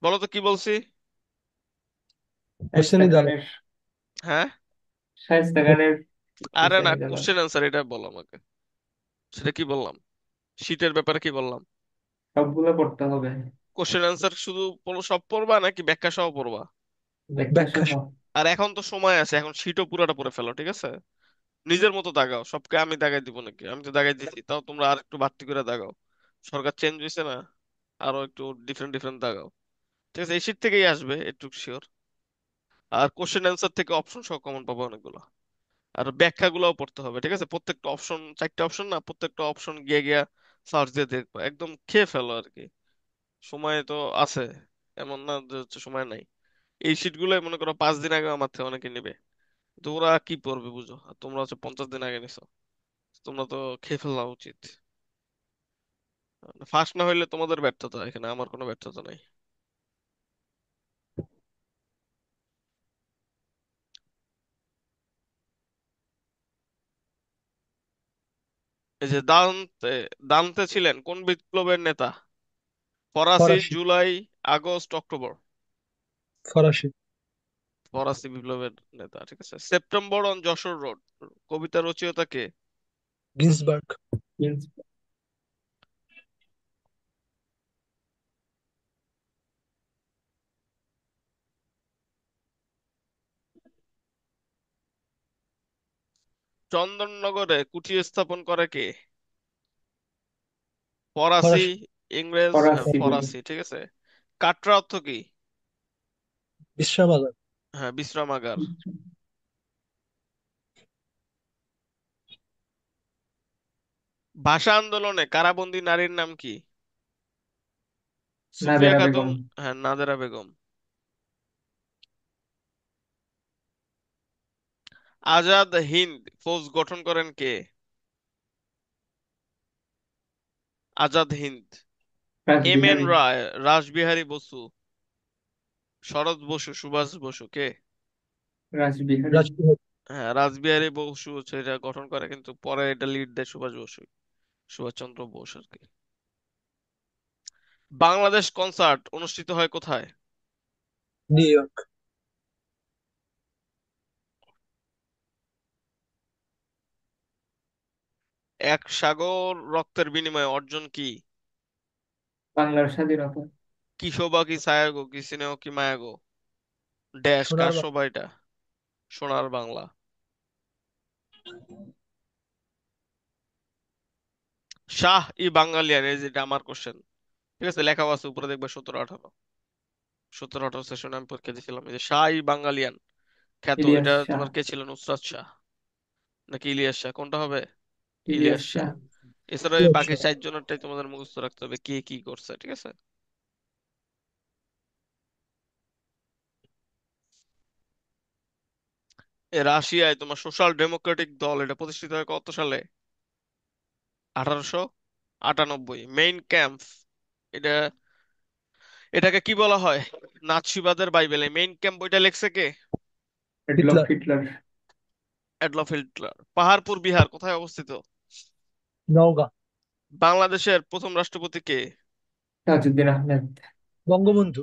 বলো তো কি বলছি?
শায়েস্তা
হোসেনি দালান।
খানের।
হ্যাঁ।
শায়েস্তা খানের
আরে না,
হুসেনি দালাল।
কোশ্চেন অ্যান্সার এটা বলো আমাকে। সেটা কি বললাম? শীটের ব্যাপারে কি বললাম?
সবগুলো পড়তে হবে।
কোশ্চেন অ্যান্সার শুধু সব পড়বা নাকি ব্যাখ্যা সহ পড়বা?
ব্যাখ্যা
ব্যাখ্যা।
সহ।
আর এখন তো সময় আছে, এখন শীটও পুরোটা পড়ে ফেলো, ঠিক আছে? নিজের মতো দাগাও, সবকে আমি দাগাই দিব নাকি? আমি তো দাগাই দিছি, তাও তোমরা আর একটু বাড়তি করে দাগাও। সরকার চেঞ্জ হয়েছে না, আরো একটু ডিফারেন্ট ডিফারেন্ট দাগাও। ঠিক আছে, এই শীট থেকেই আসবে একটু শিওর। আর কোশ্চেন অ্যান্সার থেকে অপশন সহ কমন পাবো অনেকগুলো। আর ব্যাখ্যাগুলোও পড়তে হবে, ঠিক আছে? প্রত্যেকটা অপশন, চারটা অপশন না, প্রত্যেকটা অপশন গিয়ে গিয়া সার্চ দিয়ে দেখবো, একদম খেয়ে ফেলো আর কি। সময় তো আছে, এমন না যে হচ্ছে সময় নাই। এই শীট গুলোই মনে করো 5 দিন আগে আমার থেকে অনেকে নিবে, তো ওরা কি পড়বে বুঝো, আর তোমরা হচ্ছে 50 দিন আগে নিছো। তোমরা তো খেয়ে ফেলা উচিত। ফার্স্ট না হইলে তোমাদের ব্যর্থতা, এখানে আমার কোনো ব্যর্থতা নাই। এই যে দান্তে, দান্তে ছিলেন কোন বিপ্লবের নেতা? ফরাসি,
ফরাসি।
July, August, October.
ফরাসি।
ফরাসি বিপ্লবের নেতা, ঠিক আছে। সেপ্টেম্বর অন যশোর রোড কবিতা রচয়িতা কে?
গিন্সবার্গ।
কিংস
চন্দননগরে কুঠি স্থাপন করে কে? ফরাসি,
ফরাসি।
ইংরেজ,
ফরাসি বলি।
ফরাসি, ঠিক আছে। কাটরা অর্থ কি?
বিশ্রামাগার।
হ্যাঁ, বিশ্রামাগার। ভাষা আন্দোলনে কারাবন্দী নারীর নাম কি? সুফিয়া
নাদেরা
খাতুন।
বেগম।
হ্যাঁ, নাদেরা বেগম। আজাদ হিন্দ ফৌজ গঠন করেন কে? আজাদ হিন্দ। M N
Rashbehari.
রায়, রাসবিহারী বসু, শরৎ বসু, সুভাষ বসু কে?
রাসবিহারী।
রাসবিহারী।
হ্যাঁ, রাসবিহারী বসু হচ্ছে এটা গঠন করে, কিন্তু পরে এটা লিড দেয় সুভাষ বসু, সুভাষচন্দ্র বোস আর কি। বাংলাদেশ কনসার্ট অনুষ্ঠিত হয় কোথায়?
New York.
এক সাগর রক্তের বিনিময়ে অর্জন কি?
বাংলার স্বাধীনতা।
কি শোভা কি ছায়া গো, কি স্নেহ কি মায়া গো, ড্যাশ
সোনার
কার
বাংলা।
শোভা এটা? সোনার বাংলা। শাহ ই বাঙালিয়ান, এই যেটা আমার কোশ্চেন, ঠিক আছে, লেখাও আছে উপরে দেখবে 17-18 সেশনে আমি পরীক্ষা দিয়েছিলাম। এই যে শাহ ই বাঙালিয়ান খ্যাত,
ইলিয়াস
এটা
শাহ।
তোমার কে ছিল? নুসরাত শাহ নাকি ইলিয়াস শাহ, কোনটা হবে?
ইলিয়াস
ইলিয়াস শাহ।
শাহ।
এছাড়া এই বাকি 4 জনেরটাই তোমাদের মুখস্থ রাখতে হবে কে কি করছে, ঠিক আছে। রাশিয়ায় তোমার সোশ্যাল ডেমোক্রেটিক দল এটা প্রতিষ্ঠিত হয় কত সালে? 1898। মেইন ক্যাম্প, এটা এটাকে কি বলা হয়? নাৎসিবাদের বাইবেল। এই মেইন ক্যাম্প বইটা লেখছে কে?
Adolf
Hitler.
Hitler.
Adolf Hitler. Paharpur Bihar কোথায় অবস্থিত?
নওগাঁ।
বাংলাদেশের প্রথম রাষ্ট্রপতি কে?
তাজউদ্দিন আহমেদ।
বঙ্গবন্ধু।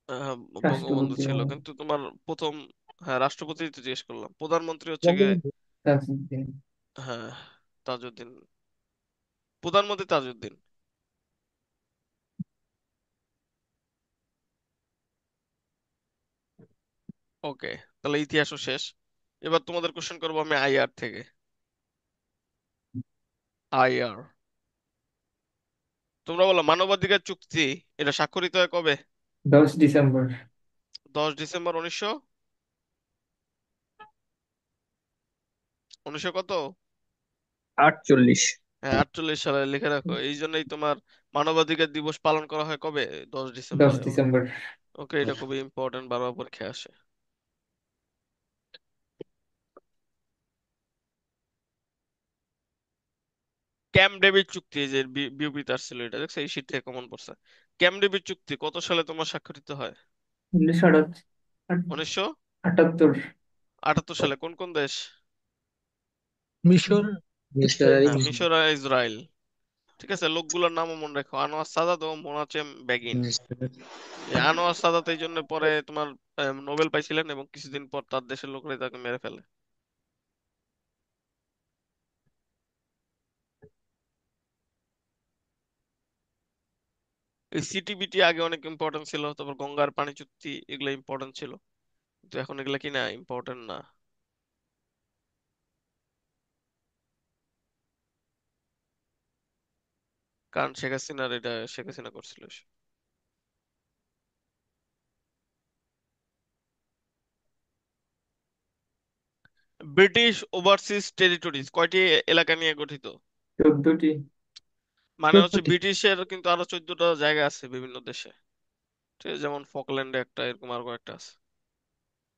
আহ, বঙ্গবন্ধু
রাষ্ট্রপতি
ছিল,
হন
কিন্তু তোমার প্রথম, হ্যাঁ রাষ্ট্রপতি তো জিজ্ঞেস করলাম, প্রধানমন্ত্রী হচ্ছে গিয়ে,
বঙ্গবন্ধু।
তাজউদ্দিন।
হ্যাঁ তাজউদ্দিন, প্রধানমন্ত্রী তাজউদ্দিন। ওকে, তাহলে ইতিহাসও শেষ। এবার তোমাদের কোশ্চেন করবো আমি আইআর থেকে। আইআর, তোমরা বলো মানবাধিকার চুক্তি এটা স্বাক্ষরিত হয় কবে?
10 ডিসেম্বর।
10 ডিসেম্বর 1900, 1900 কত?
48।
হ্যাঁ, 48 সালে লিখে রাখো, এই জন্যই তোমার মানবাধিকার দিবস পালন করা হয় কবে? দশ
দশ
ডিসেম্বরে
ডিসেম্বর
ওকে, এটা খুবই ইম্পর্টেন্ট, বারবার পরীক্ষায় আসে। ক্যাম্প ডেভিড চুক্তি, এই যে বিবৃতি আসছিল, এটা দেখছো এই শীট থেকে কমন পড়ছে। ক্যাম্প ডেভিড চুক্তি কত সালে তোমার স্বাক্ষরিত হয়?
1978।
1978 সালে। কোন কোন দেশ?
মিশর।
Mister
Israel.
হ্যাঁ,
আলী।
মিশর আর ইসরায়েল। ঠিক আছে, লোকগুলোর নামও মনে রাখো, আনোয়ার সাদাত ও মোনাচেম বেগিন। এই আনোয়ার সাদাত এই জন্য পরে তোমার নোবেল পাইছিলেন, এবং কিছুদিন পর তার দেশের লোকরাই তাকে মেরে ফেলে। এই সিটিবিটি আগে অনেক ইম্পর্টেন্ট ছিল, তারপর গঙ্গার পানি চুক্তি এগুলো ইম্পর্টেন্ট ছিল, কিন্তু এখন এগুলা কি না, ইম্পর্টেন্ট না। কারণ শেখ হাসিনার এটা শেখ হাসিনা করছিল এসব। ব্রিটিশ ওভারসিজ টেরিটরিজ কয়টি এলাকা নিয়ে গঠিত?
14টি।
মানে হচ্ছে
14টি।
ব্রিটিশের কিন্তু আরো 14টা জায়গা আছে বিভিন্ন দেশে, ঠিক আছে, যেমন ফকল্যান্ডে একটা, এরকম আরো একটা আছে।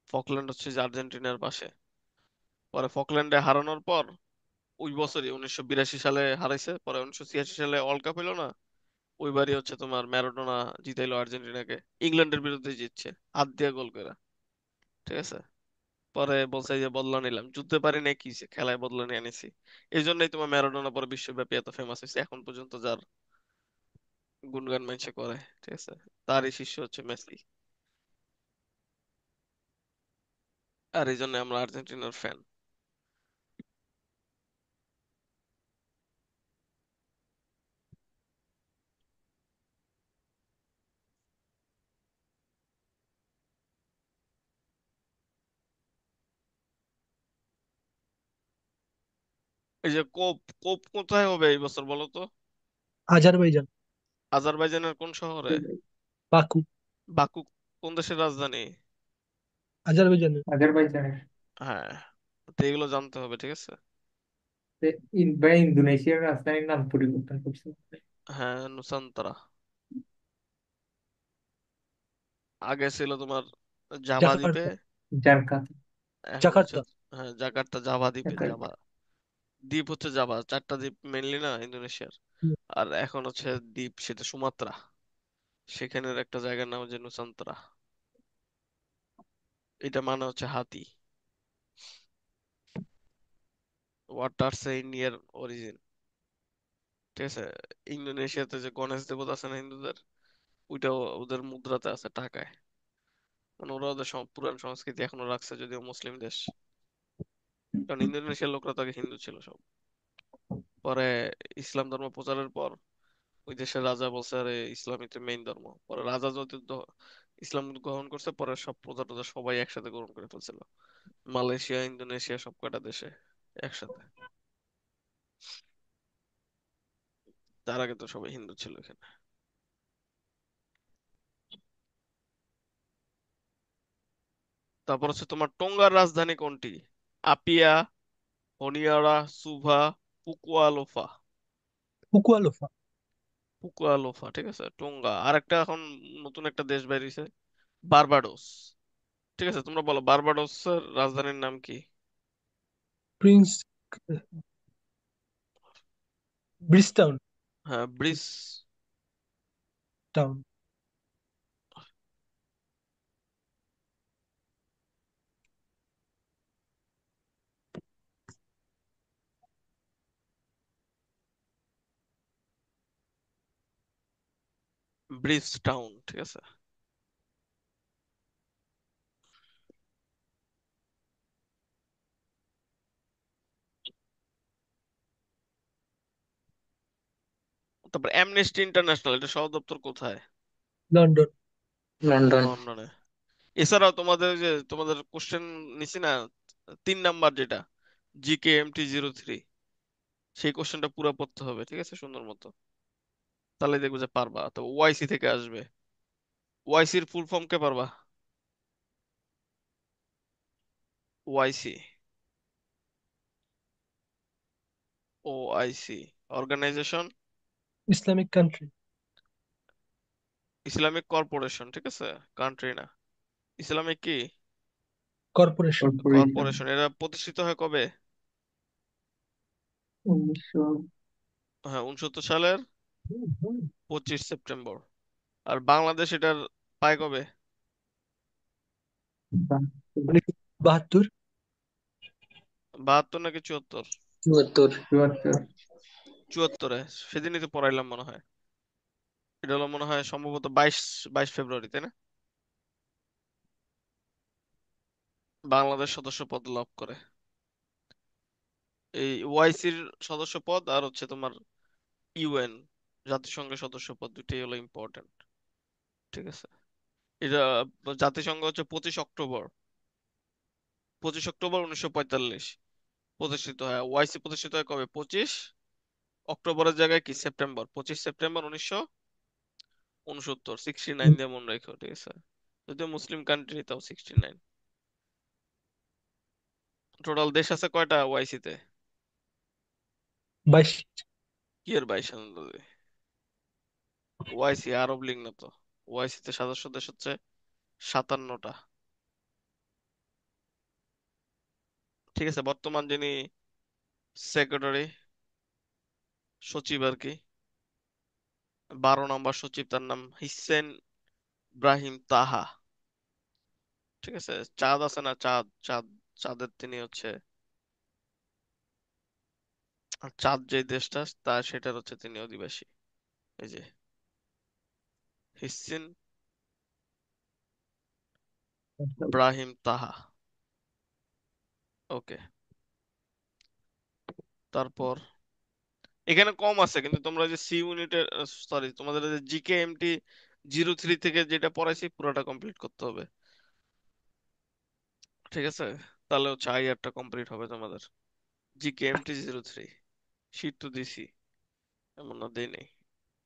ফকল্যান্ড হচ্ছে যে আর্জেন্টিনার পাশে। পরে ফকল্যান্ডে হারানোর পর ওই বছরই 1982 সালে হারাইছে, পরে 1986 সালে ওয়ার্ল্ড কাপ হইলো না, ওইবারই হচ্ছে তোমার ম্যারাডোনা জিতাইলো আর্জেন্টিনাকে, ইংল্যান্ডের বিরুদ্ধে জিতছে হাত দিয়ে গোল করে, ঠিক আছে। পরে বলছে যে বদলা নিলাম, যুদ্ধে পারি নাই কি হইছে? খেলায় বদলা নিয়ে আনিছি। এই জন্যই তোমার ম্যারাডোনা পরে বিশ্বব্যাপী এত ফেমাস হয়েছে, এখন পর্যন্ত যার গুণগান মানুষে করে, ঠিক আছে। তারই শিষ্য হচ্ছে মেসি। আর এই জন্য আমরা আর্জেন্টিনার ফ্যান। এই যে কোপ, কোপ কোথায় হবে এই বছর বলো তো?
আজারবাইজান।
আজারবাইজানের কোন শহরে?
বাকু।
বাকু কোন দেশের রাজধানী?
আজারবাইজানের।
আজারবাইজানের।
হ্যাঁ, তো এগুলো জানতে হবে, ঠিক আছে।
ভাই ইন্দোনেশিয়ার রাজধানীর নাম পরিবর্তন করছে।
হ্যাঁ, নুসান্তরা। আগে ছিল তোমার জাভা দ্বীপে,
জাকার্তা।
জাকার্তা।
এখন হচ্ছে,
জাকার্তা।
হ্যাঁ, জাকার্তা জাভা দ্বীপে।
জাকার্তা।
জাভা দ্বীপ হচ্ছে জাভা, চারটা দ্বীপ মেনলি না ইন্দোনেশিয়ার।
হুম।
আর এখন হচ্ছে দ্বীপ সেটা সুমাত্রা, সেখানের একটা জায়গার নাম হচ্ছে নুসান্তরা। এটা মানে হচ্ছে হাতি। ওয়াটার সেইন ইয়ার অরিজিন, ঠিক আছে। ইন্দোনেশিয়াতে যে গণেশ দেবতা আছে না হিন্দুদের, ওইটাও ওদের মুদ্রাতে আছে, টাকায়। মানে ওরা ওদের পুরান সংস্কৃতি এখনো রাখছে, যদিও মুসলিম দেশ। কারণ ইন্দোনেশিয়ার লোকরা তো আগে হিন্দু ছিল সব। পরে ইসলাম ধর্ম প্রচারের পর ওই দেশের রাজা বলছে আরে ইসলামই তো মেইন ধর্ম। পরে রাজা যত ইসলাম গ্রহণ করছে, পরে সব প্রজা টজা সবাই একসাথে গ্রহণ করে ফেলছিল। মালয়েশিয়া, ইন্দোনেশিয়া, সব কয়টা দেশে একসাথে। তার আগে তো সবাই হিন্দু ছিল এখানে। তারপর হচ্ছে তোমার টোঙ্গার রাজধানী কোনটি? আপিয়া, হনিয়ারা, সুভা, পুকুয়ালোফা।
ফুকুয়ালোফা।
পুকুয়ালোফা, ঠিক আছে। টোঙ্গা আর একটা এখন নতুন একটা দেশ বেরিয়েছে, বারবাডোস। ঠিক আছে, তোমরা বলো বারবাডোসের রাজধানীর নাম কি?
Prince Bridgetown.
হ্যাঁ, ব্রিজ
টাউন।
ব্রিজ টাউন, ঠিক আছে। তারপর অ্যামনেস্টি ইন্টারন্যাশনাল, এটা সদর দপ্তর কোথায়?
লন্ডন।
লন্ডন।
লন্ডনে। এছাড়াও তোমাদের যে তোমাদের কোশ্চেন নিছি না, 3 নাম্বার যেটা, GK MT03, সেই কোশ্চেনটা পুরো পড়তে হবে, ঠিক আছে, সুন্দর মতো। তাহলে দেখবো যে পারবা। তো ওআইসি থেকে আসবে। ওআইসির ফুল ফর্ম কে পারবা? OIC, OIC organisation,
Islamic country.
Islamic corporation, ঠিক আছে, কান্ট্রি না। ইসলামিক কি?
কর্পোরেশন।
কর্পোরেশন।
কর্পোরেশন। এরা প্রতিষ্ঠিত হয় কবে?
1900।
হ্যাঁ, 69 সালের 25 সেপ্টেম্বর। আর বাংলাদেশ এটার পায় কবে?
72।
72 নাকি 74?
74।
74।
74-এ। সেদিনই তো পড়াইলাম মনে হয়। এটা হলো মনে হয় সম্ভবত 22 ফেব্রুয়ারি, তাই না? বাংলাদেশ সদস্য পদ লাভ করে। এই ওআইসির সদস্য পদ আর হচ্ছে তোমার ইউএন, জাতিসংঘের সদস্য পদ, দুইটাই হলো ইম্পর্টেন্ট, ঠিক আছে। এটা জাতিসংঘ হচ্ছে 25 অক্টোবর, 25 অক্টোবর 1945 প্রতিষ্ঠিত হয়। ওআইসি প্রতিষ্ঠিত হয় কবে? 25 অক্টোবরের জায়গায় কি সেপ্টেম্বর, 25 সেপ্টেম্বর 1969। 69 দিয়ে মনে রেখো, ঠিক আছে। যদিও মুসলিম কান্ট্রি, তাও 69। টোটাল দেশ আছে কয়টা ওআইসি তে?
22।
কি এর 22 আনন্দ? ওআইসি আরব লীগ না তো। ওআইসি তে সদস্য দেশ হচ্ছে 57টা, ঠিক আছে। বর্তমান যিনি সেক্রেটারি, সচিব আর কি, 12 নম্বর সচিব, তার নাম হিসেন ইব্রাহিম তাহা, ঠিক আছে। চাঁদ আছে না, চাঁদ, চাঁদ, চাঁদের তিনি হচ্ছে, চাঁদ যে দেশটা তা সেটার হচ্ছে তিনি অধিবাসী। এই যে হিসেন ইব্রাহিম তাহা। ওকে, তারপর এখানে কম আছে কিন্তু তোমরা যে সি ইউনিটের, সরি তোমাদের যে জিকে এমটি 03 থেকে যেটা পড়াইছি পুরোটা কমপ্লিট করতে হবে, ঠিক আছে? তাহলে হচ্ছে আইআরটা কমপ্লিট হবে তোমাদের। জিকে এমটি 03 শীট তো দিছি, এমন না দেই নেই।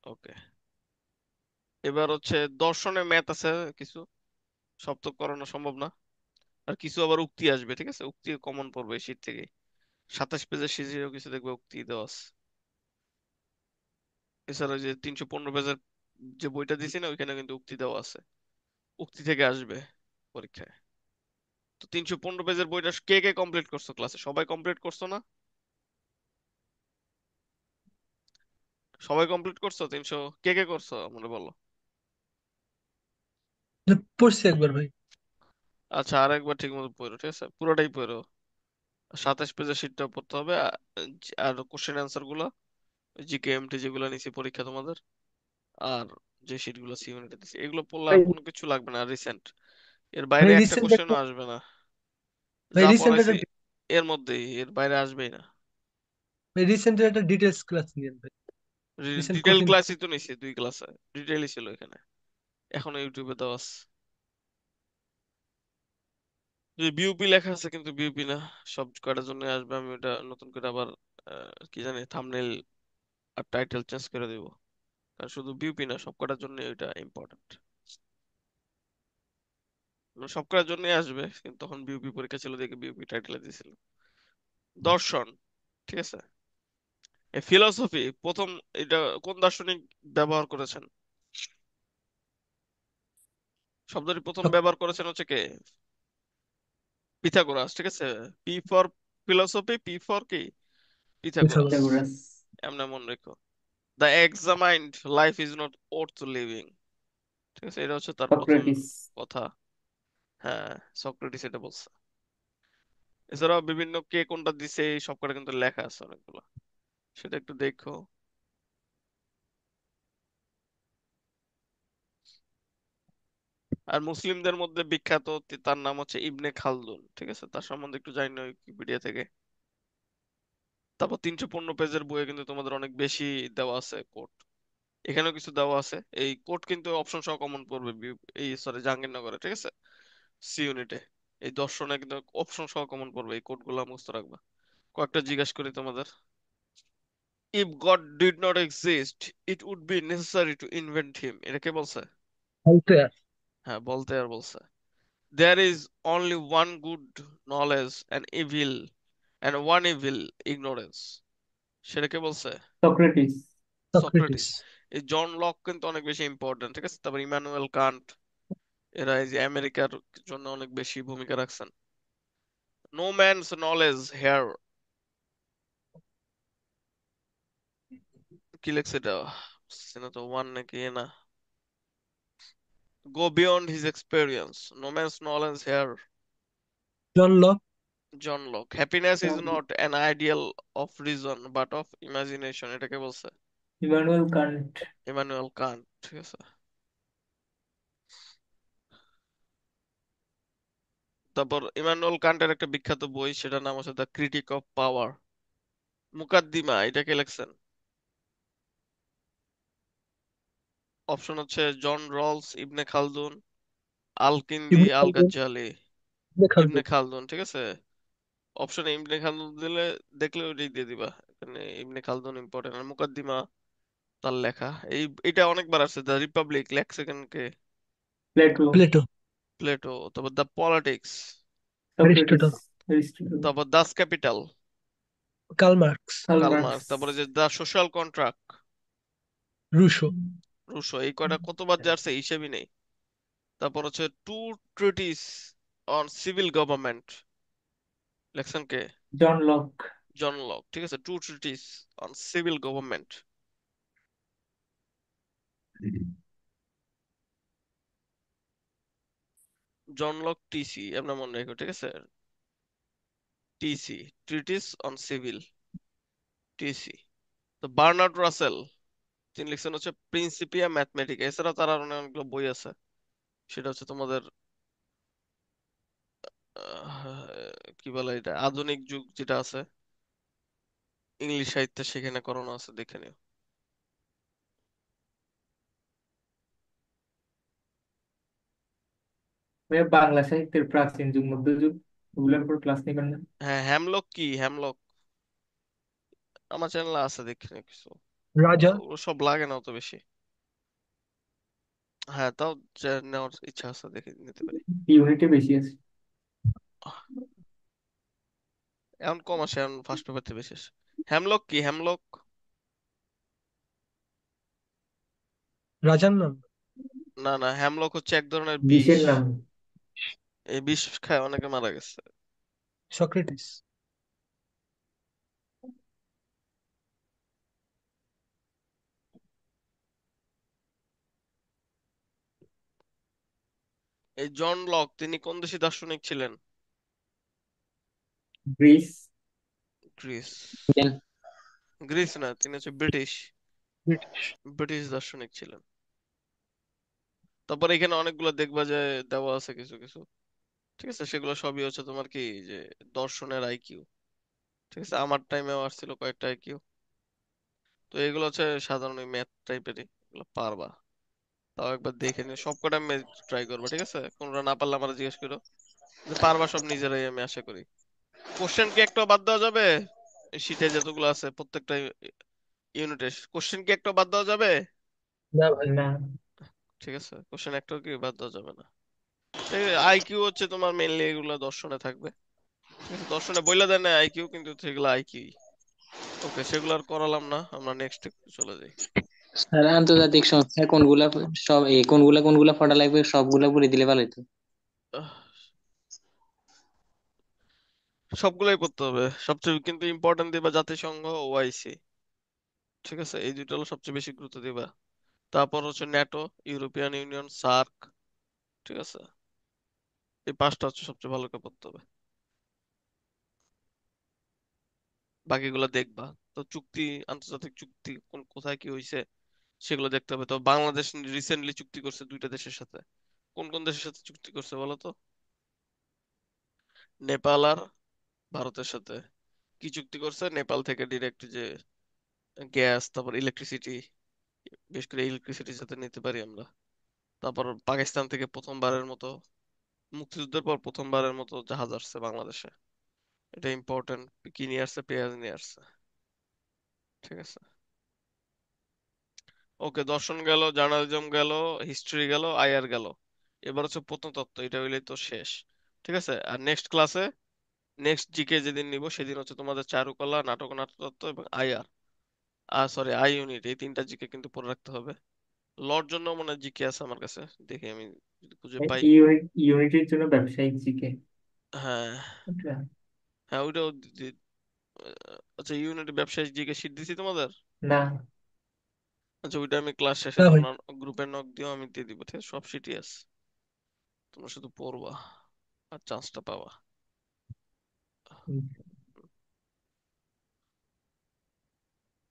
ওকে, এবার হচ্ছে দর্শনে ম্যাথ আছে কিছু, সব তো করানো সম্ভব না। আর কিছু আবার উক্তি আসবে, ঠিক আছে? উক্তি কমন পড়বে শীট থেকে। 27 পেজের সিজিও কিছু দেখবে উক্তি দেওয়া আছে। এছাড়া যে 315 পেজের যে বইটা দিছি না ওইখানে কিন্তু উক্তি দেওয়া আছে, উক্তি থেকে আসবে পরীক্ষায়। তো 315 পেজের বইটা কে কে কমপ্লিট করছো ক্লাসে? সবাই কমপ্লিট করছো না? সবাই কমপ্লিট করছো 300? কে কে করছো মনে বলো?
পড়ছি একবার ভাই।
আচ্ছা, আর একবার ঠিক মতো পড়ো, ঠিক আছে? পুরোটাই পড়ো। 27 পেজের শীটটা পড়তে হবে, আর কোশ্চেন অ্যান্সার গুলো জিকে এমটি যেগুলো নিছি পরীক্ষা তোমাদের, আর যে শীট গুলো সি ইউনিটে দিছি এগুলো পড়লে আর
ভাই
কোনো কিছু লাগবে না, রিসেন্ট। এর বাইরে
ভাই
একটা
রিসেন্ট একটা
কোশ্চেনও আসবে না,
ভাই
যা
রিসেন্ট
পড়াইছি
একটা
এর মধ্যেই, এর বাইরে আসবেই না।
ভাই রিসেন্টের একটা ডিটেলস ক্লাস নিয়েন ভাই। রিসেন্ট
ডিটেল
কঠিন।
ক্লাসই তো নিছি, 2 ক্লাসে ডিটেলই ছিল এখানে, এখনো ইউটিউবে দেওয়া আছে। যে বিউপি লেখা আছে কিন্তু বিউপি না, সব কয়টার জন্য আসবে। আমি ওটা নতুন করে আবার কি জানি থাম্বনেল আর টাইটেল চেঞ্জ করে দিব, কারণ শুধু বিউপি না, সব কয়টার জন্য এটা ইম্পর্টেন্ট। সব কয়টার জন্যই আসবে, কিন্তু তখন বিউপি পরীক্ষা ছিল দেখে বিউপি টাইটেলে দিয়েছিল। দর্শন, ঠিক আছে? এই ফিলোসফি প্রথম, এটা কোন দার্শনিক ব্যবহার করেছেন? শব্দটি প্রথম ব্যবহার করেছেন হচ্ছে কে? পিথাগোরাস, ঠিক আছে? P for philosophy, P for কি? পিথাগোরাস।
পিথাগোরাস।
এমন মনে রেখো। The examined life is not worth living, ঠিক আছে? এটা হচ্ছে তার প্রথম
সক্রেটিস।
কথা। হ্যাঁ, সক্রেটিস এটা বলছে। এছাড়াও বিভিন্ন কে কোনটা দিছে এই সব কটা কিন্তু লেখা আছে অনেকগুলো, সেটা একটু দেখো। আর মুসলিমদের মধ্যে বিখ্যাত তার নাম হচ্ছে ইবনে খালদুন, ঠিক আছে? তার সম্বন্ধে একটু জানি না উইকিপিডিয়া থেকে। তারপর 315 পেজের বইয়ে কিন্তু তোমাদের অনেক বেশি দেওয়া আছে কোট, এখানেও কিছু দেওয়া আছে। এই কোট কিন্তু অপশন সহ কমন পড়বে এই সরি জাহাঙ্গীরনগরে, ঠিক আছে? সি ইউনিটে এই দর্শনে কিন্তু অপশন সহ কমন পড়বে, এই কোড গুলো মুখস্থ রাখবা। কয়েকটা জিজ্ঞাসা করি তোমাদের। If God did not exist it would be necessary to invent him, এটা কে বলছে?
বলতে
হ্যাঁ, বলতে আর বলছে। There is only one good knowledge and one evil ignorance, সেটা কে বলছে?
সক্রেটিস।
সক্রেটিস।
সক্রেটিস। এই জন লক কিন্তু অনেক বেশি ইম্পর্টেন্ট, ঠিক আছে? তারপর ইমানুয়েল কান্ট, এরা এই যে আমেরিকার জন্য অনেক বেশি ভূমিকা রাখছেন। নো ম্যানস নলেজ হেয়ার, কি লেখছে এটা? বুঝতেছি তো, ওয়ান নাকি এ না। Go beyond his experience, no man's knowledge here.
John Locke.
John Locke. Happiness is not an ideal of reason but of imagination, এটাকে বলছে?
Immanuel Kant.
ইমানুয়েল কান্ট, ঠিক আছে? তারপর ইমানুয়েল কান্টের একটা বিখ্যাত বই, সেটার নাম হচ্ছে দ্য ক্রিটিক অফ পাওয়ার। মুকাদ্দিমা, এটা কে লেখছেন? অপশন হচ্ছে জন রলস, ইবনে খালদুন, আল কিন্দি,
ইবনে
আল
খালদুন।
গাজ্জালি।
ইবনে
ইবনে
খালদুন।
খালদুন, ঠিক আছে? অপশনে ইবনে খালদুন দিলে, দেখলে ওইটাই দিয়ে দিবা, এখানে ইবনে খালদুন ইম্পর্টেন্ট। আর মুকাদ্দিমা তার লেখা, এটা অনেকবার আসছে। দ্য রিপাবলিক লেখছে কে?
প্লেটো।
প্লেটো।
প্লেটো। তারপর the politics.
Socrates.
Aristotle.
Aristotle.
তারপর Das Kapital,
Karl Marx.
Karl
Karl
Marx.
Marx. তারপরে যে the social contract,
Rousseau.
Rousseau. এই কয়টা কতবার যে আসছে হিসেবই নেই। তারপর হচ্ছে two treatise on civil government, লেখছেন কে?
John Locke.
জন লক, ঠিক আছে? Two treatise on civil government, John Locke TC, আপনার মনে রেখো, ঠিক আছে? TC, treatise on civil, TC. তো বার্নার্ড রাসেল, তিনি লিখছেন হচ্ছে প্রিন্সিপিয়া ম্যাথমেটিকা। এছাড়া তার আর অনেকগুলো বই আছে, সেটা হচ্ছে তোমাদের কি বলে এটা, আধুনিক যুগ যেটা আছে ইংলিশ সাহিত্যে, সেখানে করানো আছে, দেখে নিও।
ভাইয়া বাংলা সাহিত্যের প্রাচীন যুগ মধ্যযুগ ওগুলোর উপর ক্লাস নেবেন না?
হ্যাঁ, হ্যামলক কি, হ্যামলক আমার চ্যানেলে আছে, দেখে নিও কিছু।
রাজা।
ওগুলো সব লাগে না অত বেশি। হ্যাঁ, তাও নেওয়ার ইচ্ছা আছে, দেখে নিতে পারি।
ইউনিটে বেশি আছে।
এখন কম আসে, এখন ফার্স্ট পেপার থেকে বেশি আসে। হ্যামলক কি, হ্যামলক?
রাজার নাম।
না না, হ্যামলক হচ্ছে এক ধরনের বিষ।
বিশের নাম।
এই বিষ খায় অনেকে মারা গেছে।
সক্রেটিস।
এই জন লক তিনি কোন দেশি দার্শনিক ছিলেন?
গ্রিস।
গ্রিস?
দেন
গ্রিস না, তিনি হচ্ছে ব্রিটিশ।
ব্রিটিশ।
ব্রিটিশ দার্শনিক ছিলেন। তারপর এখানে অনেকগুলো দেখবা যে দেওয়া আছে কিছু কিছু, ঠিক আছে, সেগুলো সবই হচ্ছে তোমার কি, যে দর্শনের আইকিউ। ঠিক আছে, আমার টাইমেও আসছিল কয়েকটা আইকিউ। তো এগুলো হচ্ছে সাধারণ ম্যাথ টাইপেরই, এগুলো পারবা। তাও একবার দেখে নিও, সবকটা ম্যাথ ট্রাই করবা, ঠিক আছে? কোনটা না পারলে আমার জিজ্ঞেস করো। যে পারবা সব নিজেরাই, আমি আশা করি। কোশ্চেন কি একটা বাদ দেওয়া যাবে? শীটে যতগুলো আছে প্রত্যেকটা ইউনিটে কোশ্চেন কি একটা বাদ দেওয়া যাবে?
না ভাই।
না।
ঠিক আছে, কোশ্চেন একটাও কি বাদ দেওয়া যাবে না। ঠিক আছে, আইকিউ হচ্ছে তোমার মেইনলি এগুলো দর্শনে থাকবে। ঠিক আছে, দর্শনে বইলা দেয় না আইকিউ, কিন্তু সেগুলো আইকিউ। ওকে, সেগুলো আর করালাম না, আমরা নেক্সট চলে যাই।
স্যার, আন্তর্জাতিক সংস্থা কোনগুলা, সব কোনগুলা কোনগুলা পড়া লাগবে সবগুলা পড়ে দিলে ভালো হতো।
আহ, সবগুলাই পড়তে হবে, সবচেয়ে কিন্তু ইম্পর্টেন্ট দিবা জাতিসংঘ, ওআইসি। ঠিক আছে, এই দুইটা হলো সবচেয়ে বেশি গুরুত্ব দিবা। তারপর হচ্ছে ন্যাটো, ইউরোপিয়ান ইউনিয়ন, সার্ক। ঠিক আছে, এই পাঁচটা হচ্ছে সবচেয়ে ভালো করে পড়তে হবে। বাকিগুলো দেখবা। তো চুক্তি, আন্তর্জাতিক চুক্তি কোন কোথায় কি হয়েছে সেগুলো দেখতে হবে। তো বাংলাদেশ রিসেন্টলি চুক্তি করছে দুইটা দেশের সাথে। কোন কোন দেশের সাথে চুক্তি করছে বলো তো? নেপাল আর ভারতের সাথে। কি চুক্তি করছে? নেপাল থেকে ডিরেক্ট যে গ্যাস, তারপর ইলেকট্রিসিটি, বিশেষ করে ইলেকট্রিসিটি যাতে নিতে পারি আমরা। তারপর পাকিস্তান থেকে প্রথমবারের মতো, মুক্তিযুদ্ধের পর প্রথমবারের মতো জাহাজ আসছে বাংলাদেশে। এটা ইম্পর্টেন্ট। কি নিয়ে আসছে? পেঁয়াজ নিয়ে আসছে। ঠিক আছে। ওকে, দর্শন গেল, জার্নালিজম গেল, হিস্ট্রি গেল, আইআর গেল। এবার হচ্ছে প্রত্নতত্ত্ব, এটা হইলেই তো শেষ। ঠিক আছে, আর নেক্সট ক্লাসে, নেক্সট জিকে যেদিন নিব সেদিন হচ্ছে তোমাদের চারুকলা, নাটক ও নাট্যতত্ত্ব এবং আইআর, সরি আই ইউনিট, এই তিনটা জিকে কিন্তু পড়ে রাখতে হবে। লর জন্য মনে হয় জিকে আছে আমার কাছে, দেখি আমি যদি খুঁজে পাই।
ইউনিটের জন্য ব্যবসায়িক জিকে।
হ্যাঁ হ্যাঁ, ওইটাও আচ্ছা, ইউনিট ব্যবসায়িক জিকে শিট দিছি তোমাদের।
না।
আচ্ছা, ওইটা আমি ক্লাস শেষে
না ভাই।
তোমরা গ্রুপে নক দিও, আমি দিয়ে দিব। ঠিক আছে, সব শিটই আছে, তোমরা শুধু পড়বা আর চান্সটা পাবা।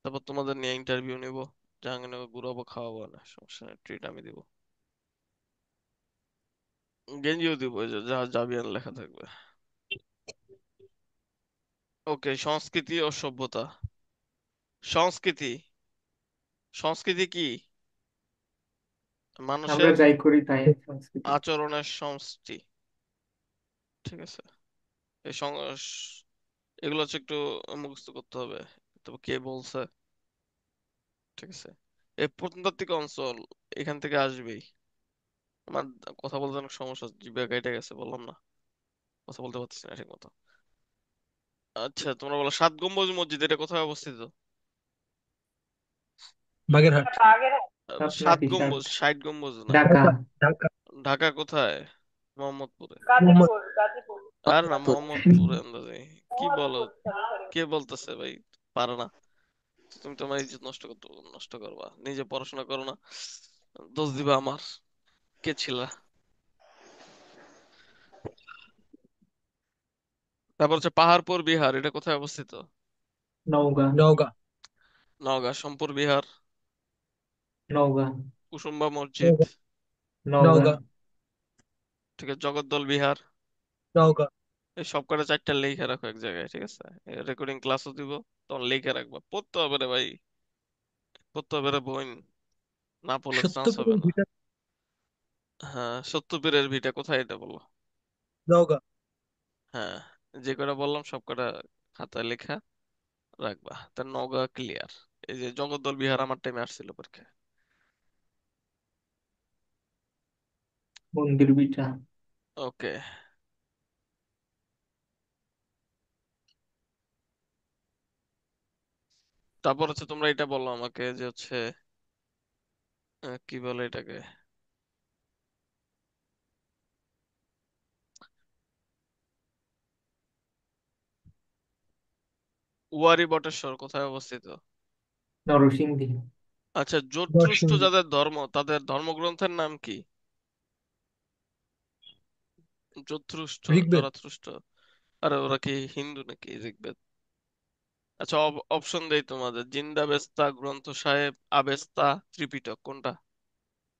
তারপর তোমাদের নিয়ে ইন্টারভিউ নিব, জাহাঙ্গীরনগর ঘুরাবো, খাওয়াবো, না সমস্যা নেই, ট্রিট আমি দিব। গেঞ্জিও দিব, ওই যে যা জাবিয়ান লেখা থাকবে। ওকে, সংস্কৃতি ও সভ্যতা। সংস্কৃতি, সংস্কৃতি কি?
আমরা
মানুষের
যাই করি তাই সংস্কৃতি।
আচরণের সমষ্টি। ঠিক আছে, এই এগুলো হচ্ছে একটু মুখস্থ করতে হবে। তো কে বলছে? ঠিক আছে, এই প্রত্নতাত্ত্বিক অঞ্চল এখান থেকে আসবেই। আমার কথা বলতে অনেক সমস্যা, জিভে কেটে গেছে, বললাম না, কথা বলতে পারতেছি না ঠিক মতো। আচ্ছা, তোমরা বলো 7 গম্বুজ মসজিদ এটা কোথায় অবস্থিত?
বাগেরহাট।
সাত
সাত
নাকি ষাট?
গম্বুজ, 60 গম্বুজ না।
ঢাকা।
ঢাকা। ঢাকা।
ঢাকা কোথায়? মোহাম্মদপুরে।
মোহাম্মদ।
আর না,
পুর।
মোহাম্মদপুরে আন্দাজে। কি বলো, কে বলতেছে ভাই? পারে না। তুমি তোমার ইজ্জত নষ্ট করতে, নষ্ট করবা, নিজে পড়াশোনা করো না, দোষ দিবা আমার। কে ছিলা? তারপর হচ্ছে পাহাড়পুর বিহার, এটা কোথায় অবস্থিত?
নওগাঁ।
নওগাঁ।
নওগাঁ। সোমপুর বিহার।
নওগাঁ।
কুসুম্বা মসজিদ।
নওগাঁ।
নওগাঁ।
নওগাঁ।
ঠিক আছে, জগদ্দল বিহার।
নওগাঁ।
এই সব কটা চারটা লেখা রাখো এক জায়গায়, ঠিক আছে? রেকর্ডিং ক্লাসও দিব, তখন লেখা রাখবা। পড়তে হবে রে ভাই, পড়তে হবে রে বোন, না পড়লে চান্স হবে
সত্যপীরের
না।
ভিটা
হ্যাঁ, সত্যপীরের ভিটা কোথায় এটা বলো?
নওগাঁ।
হ্যাঁ, যে কটা বললাম সব কটা খাতায় লেখা রাখবা। তার নওগাঁ ক্লিয়ার। এই যে জগদ্দল বিহার আমার টাইমে আসছিল পরীক্ষা।
মন্দির বিটা।
ওকে, তারপর হচ্ছে তোমরা এটা বলো আমাকে যে হচ্ছে কি বলে এটাকে, ওয়ারী বটেশ্বর কোথায় অবস্থিত?
নরসিংদী।
আচ্ছা, জোরথ্রুষ্ট
নরসিংদী।
যাদের ধর্ম, তাদের ধর্মগ্রন্থের নাম কি? জোরথ্রুষ্ট,
ঋগ্বেদ।
জরাথ্রুষ্ট। আরে ওরা কি হিন্দু নাকি, ঋগ্বেদ? আচ্ছা, অপশন দেই তোমাদের, জিন্দাবেস্তা, গ্রন্থ সাহেব, আবেস্তা, ত্রিপিটক, কোনটা?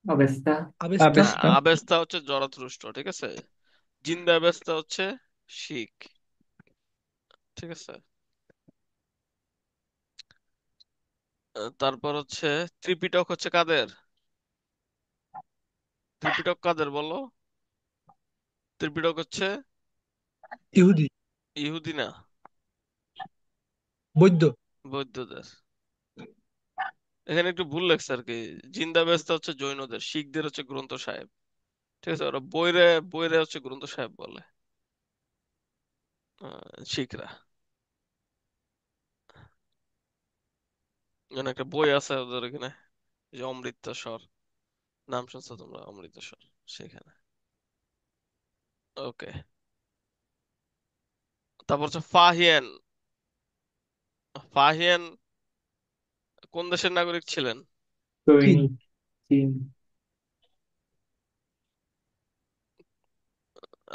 অবেস্তা।
আবেস্তা।
হ্যাঁ, আবেস্তা হচ্ছে জরাথ্রুষ্ট, ঠিক আছে। জিন্দাবেস্তা হচ্ছে শিখ, ঠিক আছে। তারপর হচ্ছে ত্রিপিটক হচ্ছে কাদের? ত্রিপিটক কাদের বলো? ত্রিপিটক হচ্ছে
ইহুদি।
ইহুদি না,
বৌদ্ধ।
বৌদ্ধদের। এখানে একটু ভুল লেখছে আর কি। জিন্দাবেস্তা হচ্ছে জৈনদের, শিখদের হচ্ছে গ্রন্থ সাহেব, ঠিক আছে। ওরা বইরে বইরে হচ্ছে গ্রন্থ সাহেব বলে, শিখরা। মানে একটা বই আছে ওদের এখানে, এই যে অমৃতসর, নাম শুনছো তোমরা, অমৃতসর, সেখানে। ওকে, তারপর হচ্ছে ফাহিয়ান। ফাহিয়ান কোন দেশের নাগরিক ছিলেন?
চীন।
দৈনিক। চীন।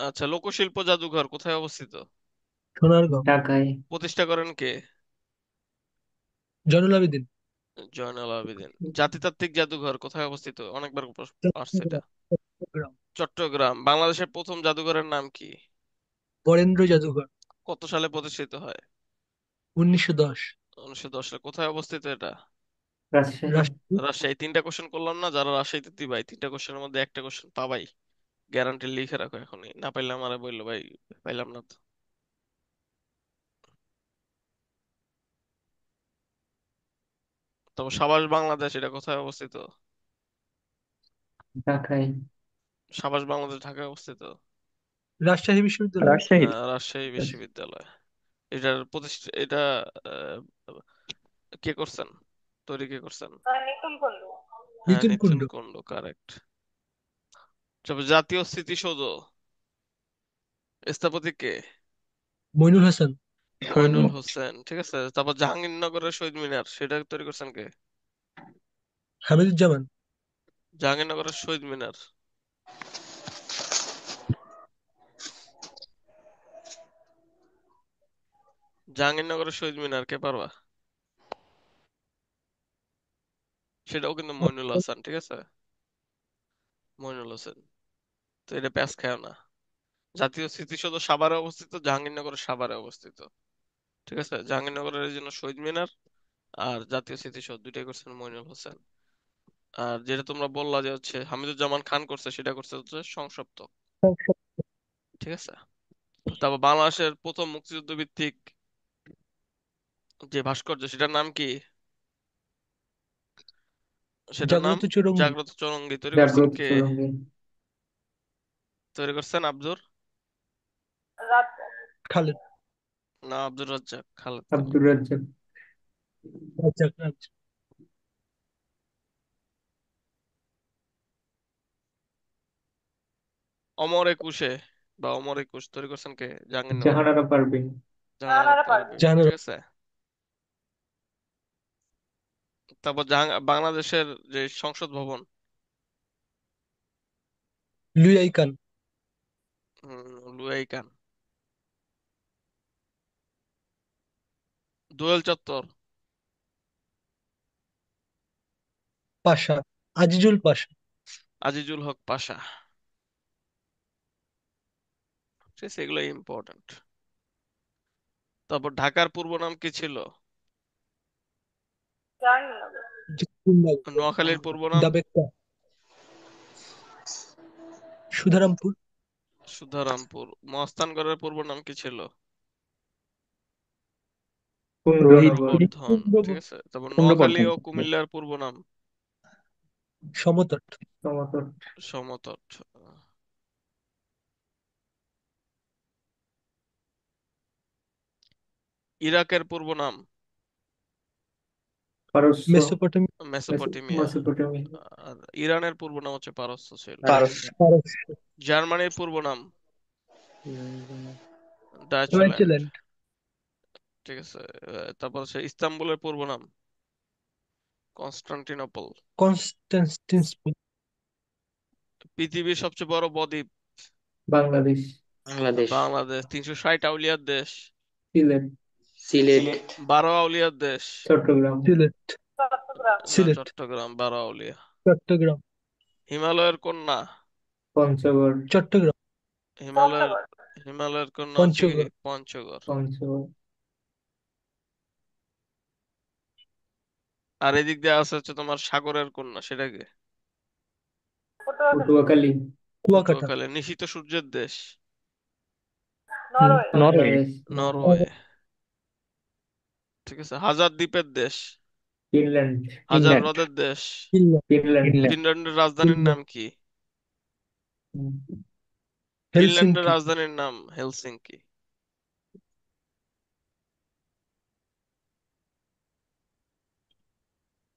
আচ্ছা, লোকশিল্প জাদুঘর কোথায় অবস্থিত?
সোনারগাঁও।
ঢাকায়।
প্রতিষ্ঠা করেন কে?
জয়নুল আবেদিন।
জয়নাল আবেদিন। জাতিতাত্ত্বিক জাদুঘর কোথায় অবস্থিত? অনেকবার আসছে এটা।
চট্টগ্রাম। চট্টগ্রাম।
চট্টগ্রাম। বাংলাদেশের প্রথম জাদুঘরের নাম কি?
বরেন্দ্র জাদুঘর।
কত সালে প্রতিষ্ঠিত হয়?
1910।
1910 সালে। কোথায় অবস্থিত এটা?
রাজশাহী।
রাজশাহী।
রাজশাহী। তিনটা কোশ্চেন করলাম না, যারা রাজশাহীতে দিবাই তিনটা কোশ্চেনের মধ্যে একটা কোশ্চেন পাবাই, গ্যারান্টি লিখে রাখো এখনই, না পাইলে আমারে বললো ভাই পাইলাম না তো। তবে সাবাস বাংলাদেশ এটা কোথায় অবস্থিত?
ঢাকায়।
সাবাস বাংলাদেশ ঢাকায় অবস্থিত।
রাজশাহী বিশ্ববিদ্যালয়।
রাজশাহী বিশ্ববিদ্যালয়। এটার প্রতিষ্ঠা এটা আহ, কে করছেন, তৈরি কে করছেন? হ্যাঁ,
নিতুন
নিতিন
কুণ্ড।
কুন্ডু, কারেক্ট। তবে জাতীয় স্মৃতিসৌধ স্থপতি কে?
মইনুল হাসান।
মইনুল হোসেন, ঠিক আছে। তারপর জাহাঙ্গীরনগরের শহীদ মিনার সেটা তৈরি করছেন কে?
হামিদুজ্জামান।
জাহাঙ্গীরনগরের শহীদ মিনার, জাহাঙ্গীরনগরের শহীদ মিনার কে পারবা? সেটাও কিন্তু মইনুল হাসান, ঠিক আছে। মইনুল হোসেন। তো এটা প্যাস খায় না। জাতীয় স্মৃতিসৌধ সাভারে অবস্থিত, জাহাঙ্গীরনগরের সাভারে অবস্থিত, ঠিক আছে। জাহাঙ্গীরনগরের এই জন্য শহীদ মিনার, আর জাতীয় স্মৃতিসৌধ দুইটাই করছেন মইনুল হোসেন। আর যেটা তোমরা বললা যে হচ্ছে হামিদুজ্জামান খান করছে, সেটা করছে হচ্ছে সংসপ্ত, ঠিক আছে। তারপর বাংলাদেশের প্রথম মুক্তিযুদ্ধ ভিত্তিক যে ভাস্কর্য, সেটার নাম কি? সেটার নাম
জাগ্রত চৌরঙ্গী।
জাগ্রত চৌরঙ্গী। তৈরি করছেন
জাগ্রত
কে?
চৌরঙ্গী।
তৈরি করছেন আব্দুর,
খালেদ।
না আব্দুর রাজ্জাক, খালেদ কেন?
আব্দুর রাজ্জাক।
রাজ্জাক। রাজ্জাক।
অমর একুশে বা অমর একুশ তৈরি করছেন কে? জাহাঙ্গীরনগরে
জাহানারা পারভীন।
জাহানারা পারভীন,
জাহানুর।
ঠিক আছে। তারপর বাংলাদেশের যে সংসদ ভবন,
লুই কান।
লুয়াই কান। দোয়েল চত্বর,
পাশা। আজিজুল পাশা।
আজিজুল হক পাশা, ঠিক আছে, এগুলো ইম্পর্টেন্ট। তারপর ঢাকার পূর্ব নাম কি ছিল? নোয়াখালীর পূর্ব নাম?
ডাবেক্কা, সুধারামপুর,
সুধারামপুর। মহাস্থানগড়ের পূর্ব নাম কি ছিল?
কুন্দ্রনগর।
রোহিতপুর,
গোবর্ধন। ঠিক আছে, তারপর নোয়াখালী
পুন্ড্রবর্ধন।
ও কুমিল্লার পূর্ব নাম?
সমতট,
সমতট।
সমতট।
পারস্য।
ইরাকের পূর্ব নাম?
Mesopotamia,
Mesopotamia.
মেসোপটেমিয়া।
আর ইরানের পূর্ব নাম হচ্ছে পারস্য ছিল।
পারস্য।
পারস্য,
জার্মানির পূর্ব নাম? ডাচল্যান্ড।
সুইজারল্যান্ড,
ঠিক আছে। তারপর হচ্ছে ইস্তাম্বুলের পূর্ব নাম? কনস্টান্টিনোপল।
কনস্টান্টিনোপল,
পৃথিবীর সবচেয়ে বড় বদ্বীপ?
বাংলাদেশ।
বাংলাদেশ।
বাংলাদেশ। 360 আউলিয়ার দেশ?
সিলেট।
সিলেট।
12 আউলিয়ার দেশ?
চট্টগ্রাম।
সিলেট,
না,
সিলেট,
চট্টগ্রাম 12 আউলিয়া।
চট্টগ্রাম,
হিমালয়ের কন্যা?
পঞ্চগড়।
চট্টগ্রাম,
হিমালয়ের হিমালয়ের কন্যা হচ্ছে কি?
পঞ্চগড়,
পঞ্চগড়।
পঞ্চগড়।
আর এদিক দিয়ে আছে হচ্ছে তোমার সাগরের কন্যা, সেটা কি?
পটুয়াখালী।
কুয়াকাটা,
পটুয়াখালী। নিশীথ সূর্যের দেশ?
নরওয়ে।
বাংলাদেশ।
নরওয়ে। ঠিক আছে। হাজার দ্বীপের দেশ?
ফিনল্যান্ড।
হাজার
ফিনল্যান্ড।
হ্রদের দেশ?
Finland,
Finland.
ফিনল্যান্ডের রাজধানীর নাম
ফিনল্যান্ড,
কি?
হুম।
ফিনল্যান্ডের
হেলসিঙ্কি,
রাজধানীর নাম হেলসিঙ্কি।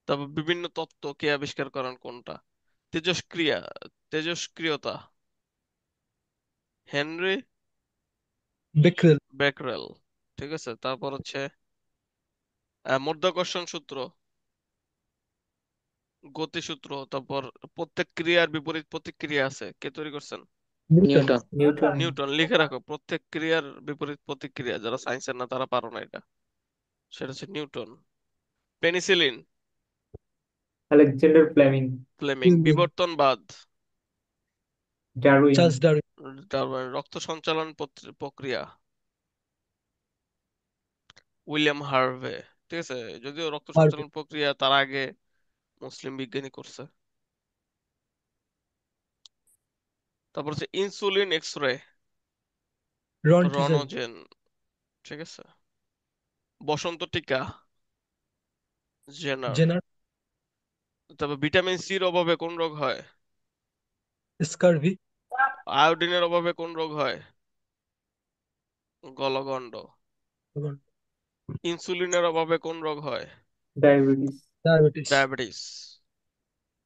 তারপর বিভিন্ন তত্ত্ব কে আবিষ্কার করেন কোনটা? তেজস্ক্রিয়া, তেজস্ক্রিয়তা? হেনরি
বেকরেল,
বেকরেল। ঠিক আছে। তারপর হচ্ছে মাধ্যাকর্ষণ সূত্র, গতিসূত্র। তারপর প্রত্যেক ক্রিয়ার বিপরীত প্রতিক্রিয়া আছে, কে তৈরি করছেন?
Newton,
Newton.
নিউটন।
নিউটন। লিখে রাখো, প্রত্যেক ক্রিয়ার বিপরীত প্রতিক্রিয়া। যারা সায়েন্সের না তারা পারো না এটা। সেটা হচ্ছে Newton. Penicillin?
Alexander Fleming.
Fleming.
Fielding,
বিবর্তনবাদ?
ডারউইন।
Charles Darwin,
Darwin. রক্ত সঞ্চালন প্রক্রিয়া? William Harvey. ঠিক আছে। যদিও রক্ত
হার্ভে,
সঞ্চালন প্রক্রিয়া তার আগে মুসলিম বিজ্ঞানী করছে। তারপর হচ্ছে ইনসুলিন এক্স রে?
রন্টিজেন,
রনজেন। ঠিক আছে। বসন্ত টিকা? জেনার।
জেনার,
তারপর ভিটামিন সির অভাবে কোন রোগ হয়?
স্কারভি,
আয়োডিনের অভাবে কোন রোগ হয়? গলগণ্ড। ইনসুলিনের অভাবে কোন রোগ হয়?
ডায়াবেটিস।
Diabetes,
diabetes.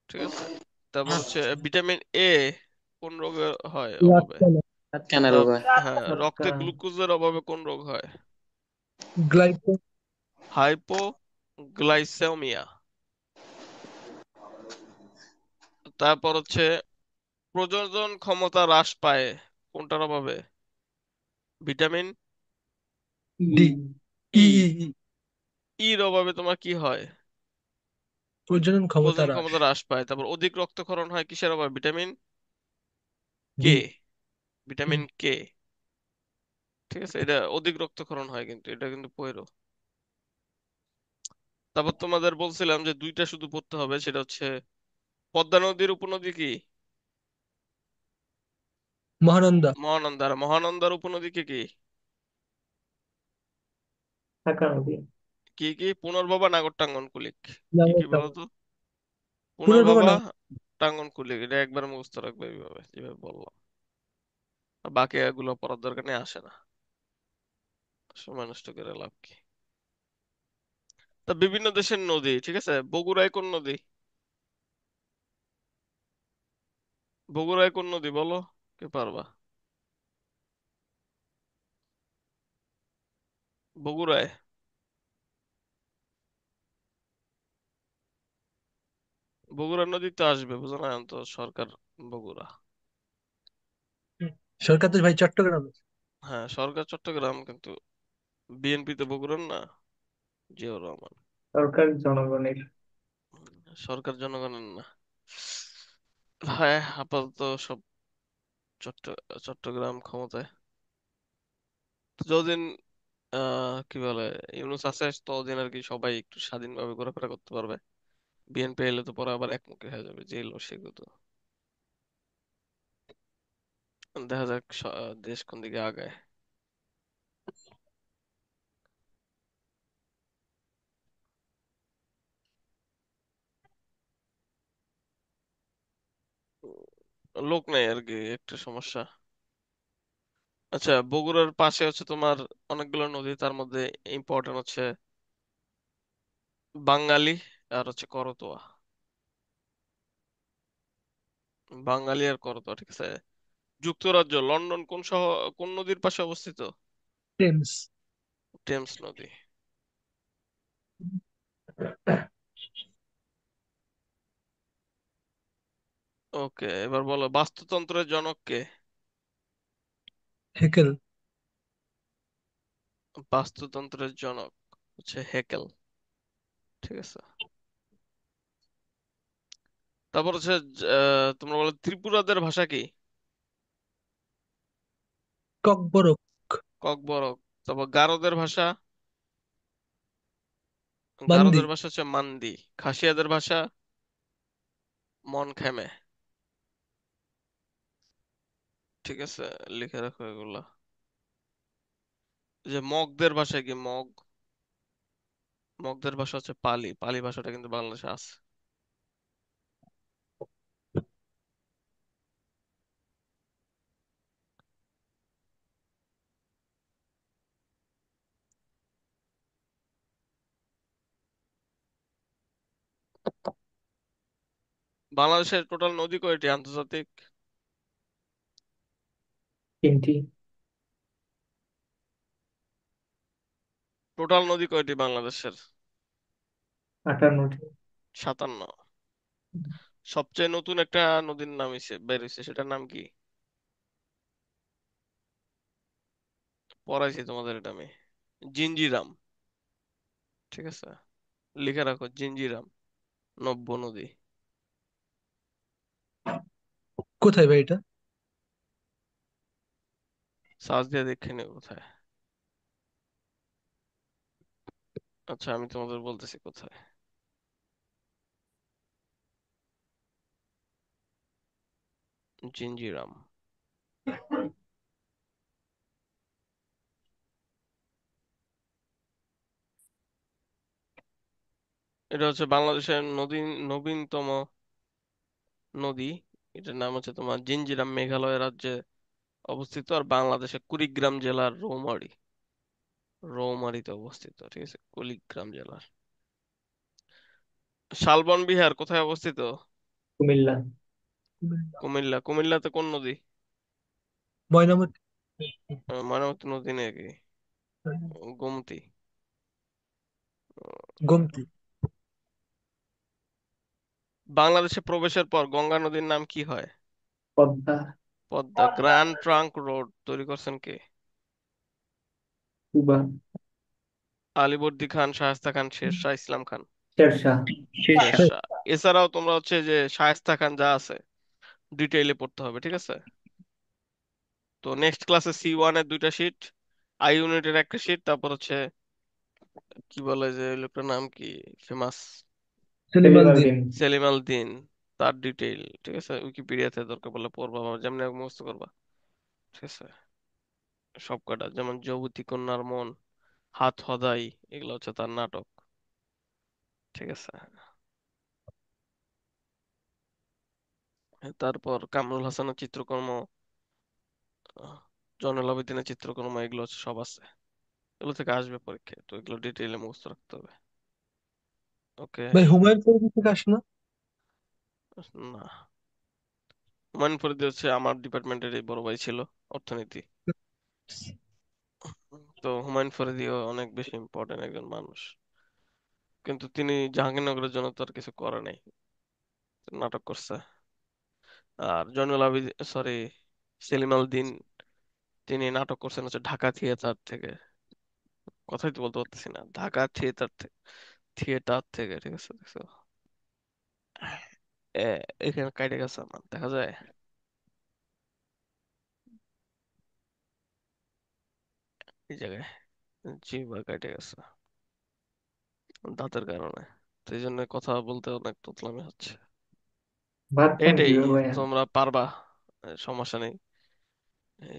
ঠিক আছে। তারপর হচ্ছে ভিটামিন এ কোন রোগে হয় অভাবে?
রাতকানা,
রাতকানা রোগ
তা-
হয়।
হ্যাঁ, রক্তে
আটকানা।
গ্লুকোজের অভাবে কোন রোগ হয়?
গ্লাইকো,
হাইপোগ্লাইসেমিয়া। তারপর হচ্ছে প্রজনন ক্ষমতা হ্রাস পায় কোনটার অভাবে? Vitamin
E.
ডি, ই,
ই।
ই, ই,
ইর অভাবে তোমার কি হয়?
প্রজনন ক্ষমতা
প্রজনন
হ্রাস,
ক্ষমতা হ্রাস পায়। তারপর অধিক রক্তক্ষরণ হয় কিসের অভাবে? Vitamin
D,
K. Vitamin K. ঠিক আছে, এটা অধিক রক্তক্ষরণ হয়, কিন্তু এটা কিন্তু পয়েরো। তারপর তোমাদের বলছিলাম যে দুইটা শুধু পড়তে হবে, সেটা হচ্ছে পদ্মা নদীর উপনদী কি?
মহানন্দা,
মহানন্দা। আর মহানন্দার উপনদী কি কি?
ঢাকা নদী।
কি কি? পুনর্ভবা, নাগর, টাঙ্গন, কুলিক। কি কি
নাগরদা,
বলো তো?
পুনর্ভবা,
পুনর্ভবা, টাঙ্গন, কুলিক। এটা একবার মুখস্থ রাখবে এইভাবে যেভাবে বললাম। আর বাকি এগুলো পড়ার দরকার নেই, আসে না। সময় নষ্ট করে লাভ কি? তা বিভিন্ন দেশের নদী, ঠিক আছে। বগুড়ায় কোন নদী? বগুড়ায় কোন নদী বলো, কে পারবা? বগুড়ায়? বগুড়া নদী তো আসবে, বুঝো না? এখন তো সরকার বগুড়া।
সরকার তো ভাই চট্টগ্রামে,
হ্যাঁ, সরকার চট্টগ্রাম, কিন্তু বিএনপি তো বগুড়ার না। জিয়াউর রহমান।
সরকার জনগণের।
সরকার জনগণের না। হ্যাঁ, আপাতত সব চট্ট চট্টগ্রাম ক্ষমতায়। তো যতদিন কি বলে ইউনূস আছে ততদিন আর কি সবাই একটু স্বাধীনভাবে ঘোরাফেরা করতে পারবে। বিএনপি এলে তো পরে আবার একমুখী হয়ে যাবে, জেল ও সেগুতো। দেখা যাক দেশ কোন দিকে আগায়। লোক নেই আর কি একটা সমস্যা। আচ্ছা, বগুড়ার পাশে হচ্ছে তোমার অনেকগুলো নদী, তার মধ্যে ইম্পর্টেন্ট হচ্ছে বাঙালি আর হচ্ছে করতোয়া। বাঙালি আর করতোয়া, ঠিক আছে। যুক্তরাজ্য লন্ডন কোন শহর, কোন নদীর পাশে অবস্থিত?
টেমস।
টেমস নদী। ওকে, এবার বলো বাস্তুতন্ত্রের জনক কে?
হেকেল।
বাস্তুতন্ত্রের জনক হচ্ছে হেকেল, ঠিক আছে। তারপর হচ্ছে তোমরা বলো ত্রিপুরাদের ভাষা কি?
ককবরক।
ককবরক। তারপর গারোদের ভাষা?
মান্দি।
গারোদের ভাষা হচ্ছে মান্দি। খাসিয়াদের ভাষা? মনখ্যামে, ঠিক আছে। লিখে রাখো এগুলা। যে মগদের ভাষা কি? মগদের ভাষা হচ্ছে পালি। পালি ভাষাটা কিন্তু বাংলাদেশে আছে। বাংলাদেশের টোটাল নদী কয়টি আন্তর্জাতিক?
3টি।
টোটাল নদী কয়টি বাংলাদেশের?
58টি।
57। সবচেয়ে নতুন একটা নদীর নাম বের হয়েছে, সেটার নাম কি? পড়াইছি তোমাদের এটা আমি। জিঞ্জিরাম, ঠিক আছে। লিখে রাখো জিঞ্জিরাম, নব্য নদী।
কোথায় ভাই এটা?
সার্চ দিয়ে দেখে নিও কোথায়। আচ্ছা, আমি তোমাদের বলতেছি কোথায়। জিঞ্জিরাম। এটা হচ্ছে বাংলাদেশের নবীনতম নদী। এটার নাম হচ্ছে তোমার জিঞ্জিরাম, মেঘালয় রাজ্যে অবস্থিত, আর বাংলাদেশের কুড়িগ্রাম জেলার রৌমারীতে অবস্থিত, ঠিক আছে, কুড়িগ্রাম জেলার। শালবন বিহার কোথায় অবস্থিত?
কুমিল্লা।
কুমিল্লা। কুমিল্লাতে কোন নদী?
ময়নামতি।
ময়নামতি নদী নাকি? গোমতী।
গোমতী।
বাংলাদেশে প্রবেশের পর গঙ্গা নদীর নাম কি হয়?
Padma.
Padma. Grand trunk road তৈরি করছেন কে?
কুবা।
আলীবর্দী খান, শায়েস্তা খান, শেরশাহ ইসলাম খান?
শেরশাহ।
শেরশাহ। এছাড়াও তোমরা হচ্ছে যে শায়েস্তা খান যা আছে ডিটেইলে পড়তে হবে, ঠিক আছে। তো নেক্সট ক্লাসে C1 এর 2টা শিট, আই ইউনিটের একটা শিট, তারপর হচ্ছে কি বলে যে ওই লোকটার নাম কি, ফেমাস,
সেলিম
সেলিম
আল
আল
দ্বীন।
দিন।
সেলিম আল দিন, তার ডিটেইল, ঠিক আছে। উইকিপিডিয়াতে দরকার পড়লে পড়বা বা যেমনি হোক মুখস্থ করবা, ঠিক আছে। সব কটা যেমন যুবতী কন্যার মন, হাত হদাই, এগুলো হচ্ছে তার নাটক, ঠিক আছে। তারপর কামরুল হাসানের চিত্রকর্ম, জয়নুল আবেদিনের চিত্রকর্ম, এগুলো হচ্ছে সব আছে। এগুলো থেকে আসবে পরীক্ষায়, তো এগুলো ডিটেইলে মুখস্থ রাখতে হবে। ওকে।
ভাই হুমায়ুন ফরিদি থেকে আসে না?
না, হুমায়ুন ফরিদি হচ্ছে আমার ডিপার্টমেন্টের বড় ভাই ছিল, অর্থনীতি। তো হুমায়ুন ফরিদিও অনেক বেশি ইম্পর্টেন্ট একজন মানুষ, কিন্তু তিনি জাহাঙ্গীরনগরের জন্য তো আর কিছু করে নাই, নাটক করছে। আর জয়নুল আবেদিন, সরি, সেলিম আল দীন, তিনি নাটক করছেন হচ্ছে ঢাকা থিয়েটার থেকে। কথাই তো বলতে পারতেছি না, ঢাকা থিয়েটার থেকে, ঠিক আছে, দেখছো? এ, এখানে কাইটে গেছে আমার, দেখা যায়। এই জায়গায় জিহ্বা কেটে গেছে দাঁতের কারণে, তো এই জন্য কথা বলতে অনেক তোতলামি হচ্ছে।
ভাত খান
এইটাই,
কিভাবে ভাইয়া?
তোমরা পারবা, সমস্যা নেই।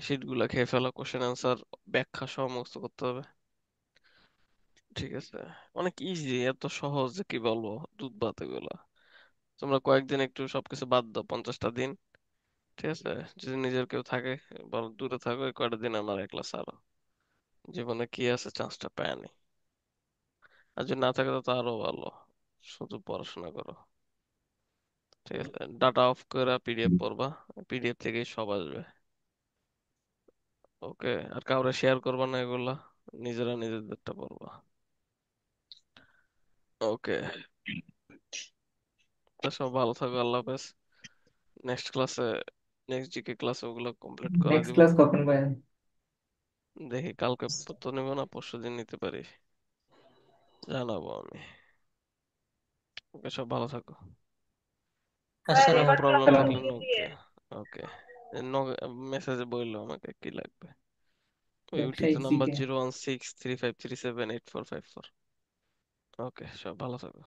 শীট গুলা খেয়ে ফেলো, কোশ্চেন আনসার ব্যাখ্যা সহ মুখস্থ করতে হবে। ঠিক আছে, অনেক ইজি, এত সহজ যে কি বলবো, দুধ ভাত এগুলা। তোমরা কয়েকদিন একটু সবকিছু বাদ দাও, 50টা দিন, ঠিক আছে? যদি নিজের কেউ থাকে, বল দূরে থাকো, এই কয়টা দিন আমার একলা ছাড়ো, জীবনে কি আছে চান্সটা পায়নি। আর যদি না থাকে তো আরো ভালো, শুধু পড়াশোনা করো, ঠিক আছে? ডাটা অফ করে পিডিএফ পড়বা, পিডিএফ থেকেই সব আসবে। ওকে, আর কাউরে শেয়ার করবা না এগুলা, নিজেরা নিজেদেরটা পড়বা। ওকে, তো সব ভালো থাকো, আল্লাহ হাফেজ। নেক্সট ক্লাসে, নেক্সট জিকে ক্লাসে ওগুলো কমপ্লিট করে
নেক্সট
দিব।
ক্লাস কখন ভাইয়া?
দেখি কালকে তো নেবো না, পরশু দিন নিতে পারি, জানাবো আমি। ওকে, সব ভালো থাকো। কোনো
আসসালামু
প্রবলেম
সালাম।
থাকলে নক দিও। ওকে, মেসেজে বললো আমাকে কি লাগবে।
ব্যবসায়িক
ইউটিতে নাম্বার
জিকে।
01635378454। ওকে, সব ভালো থাকো।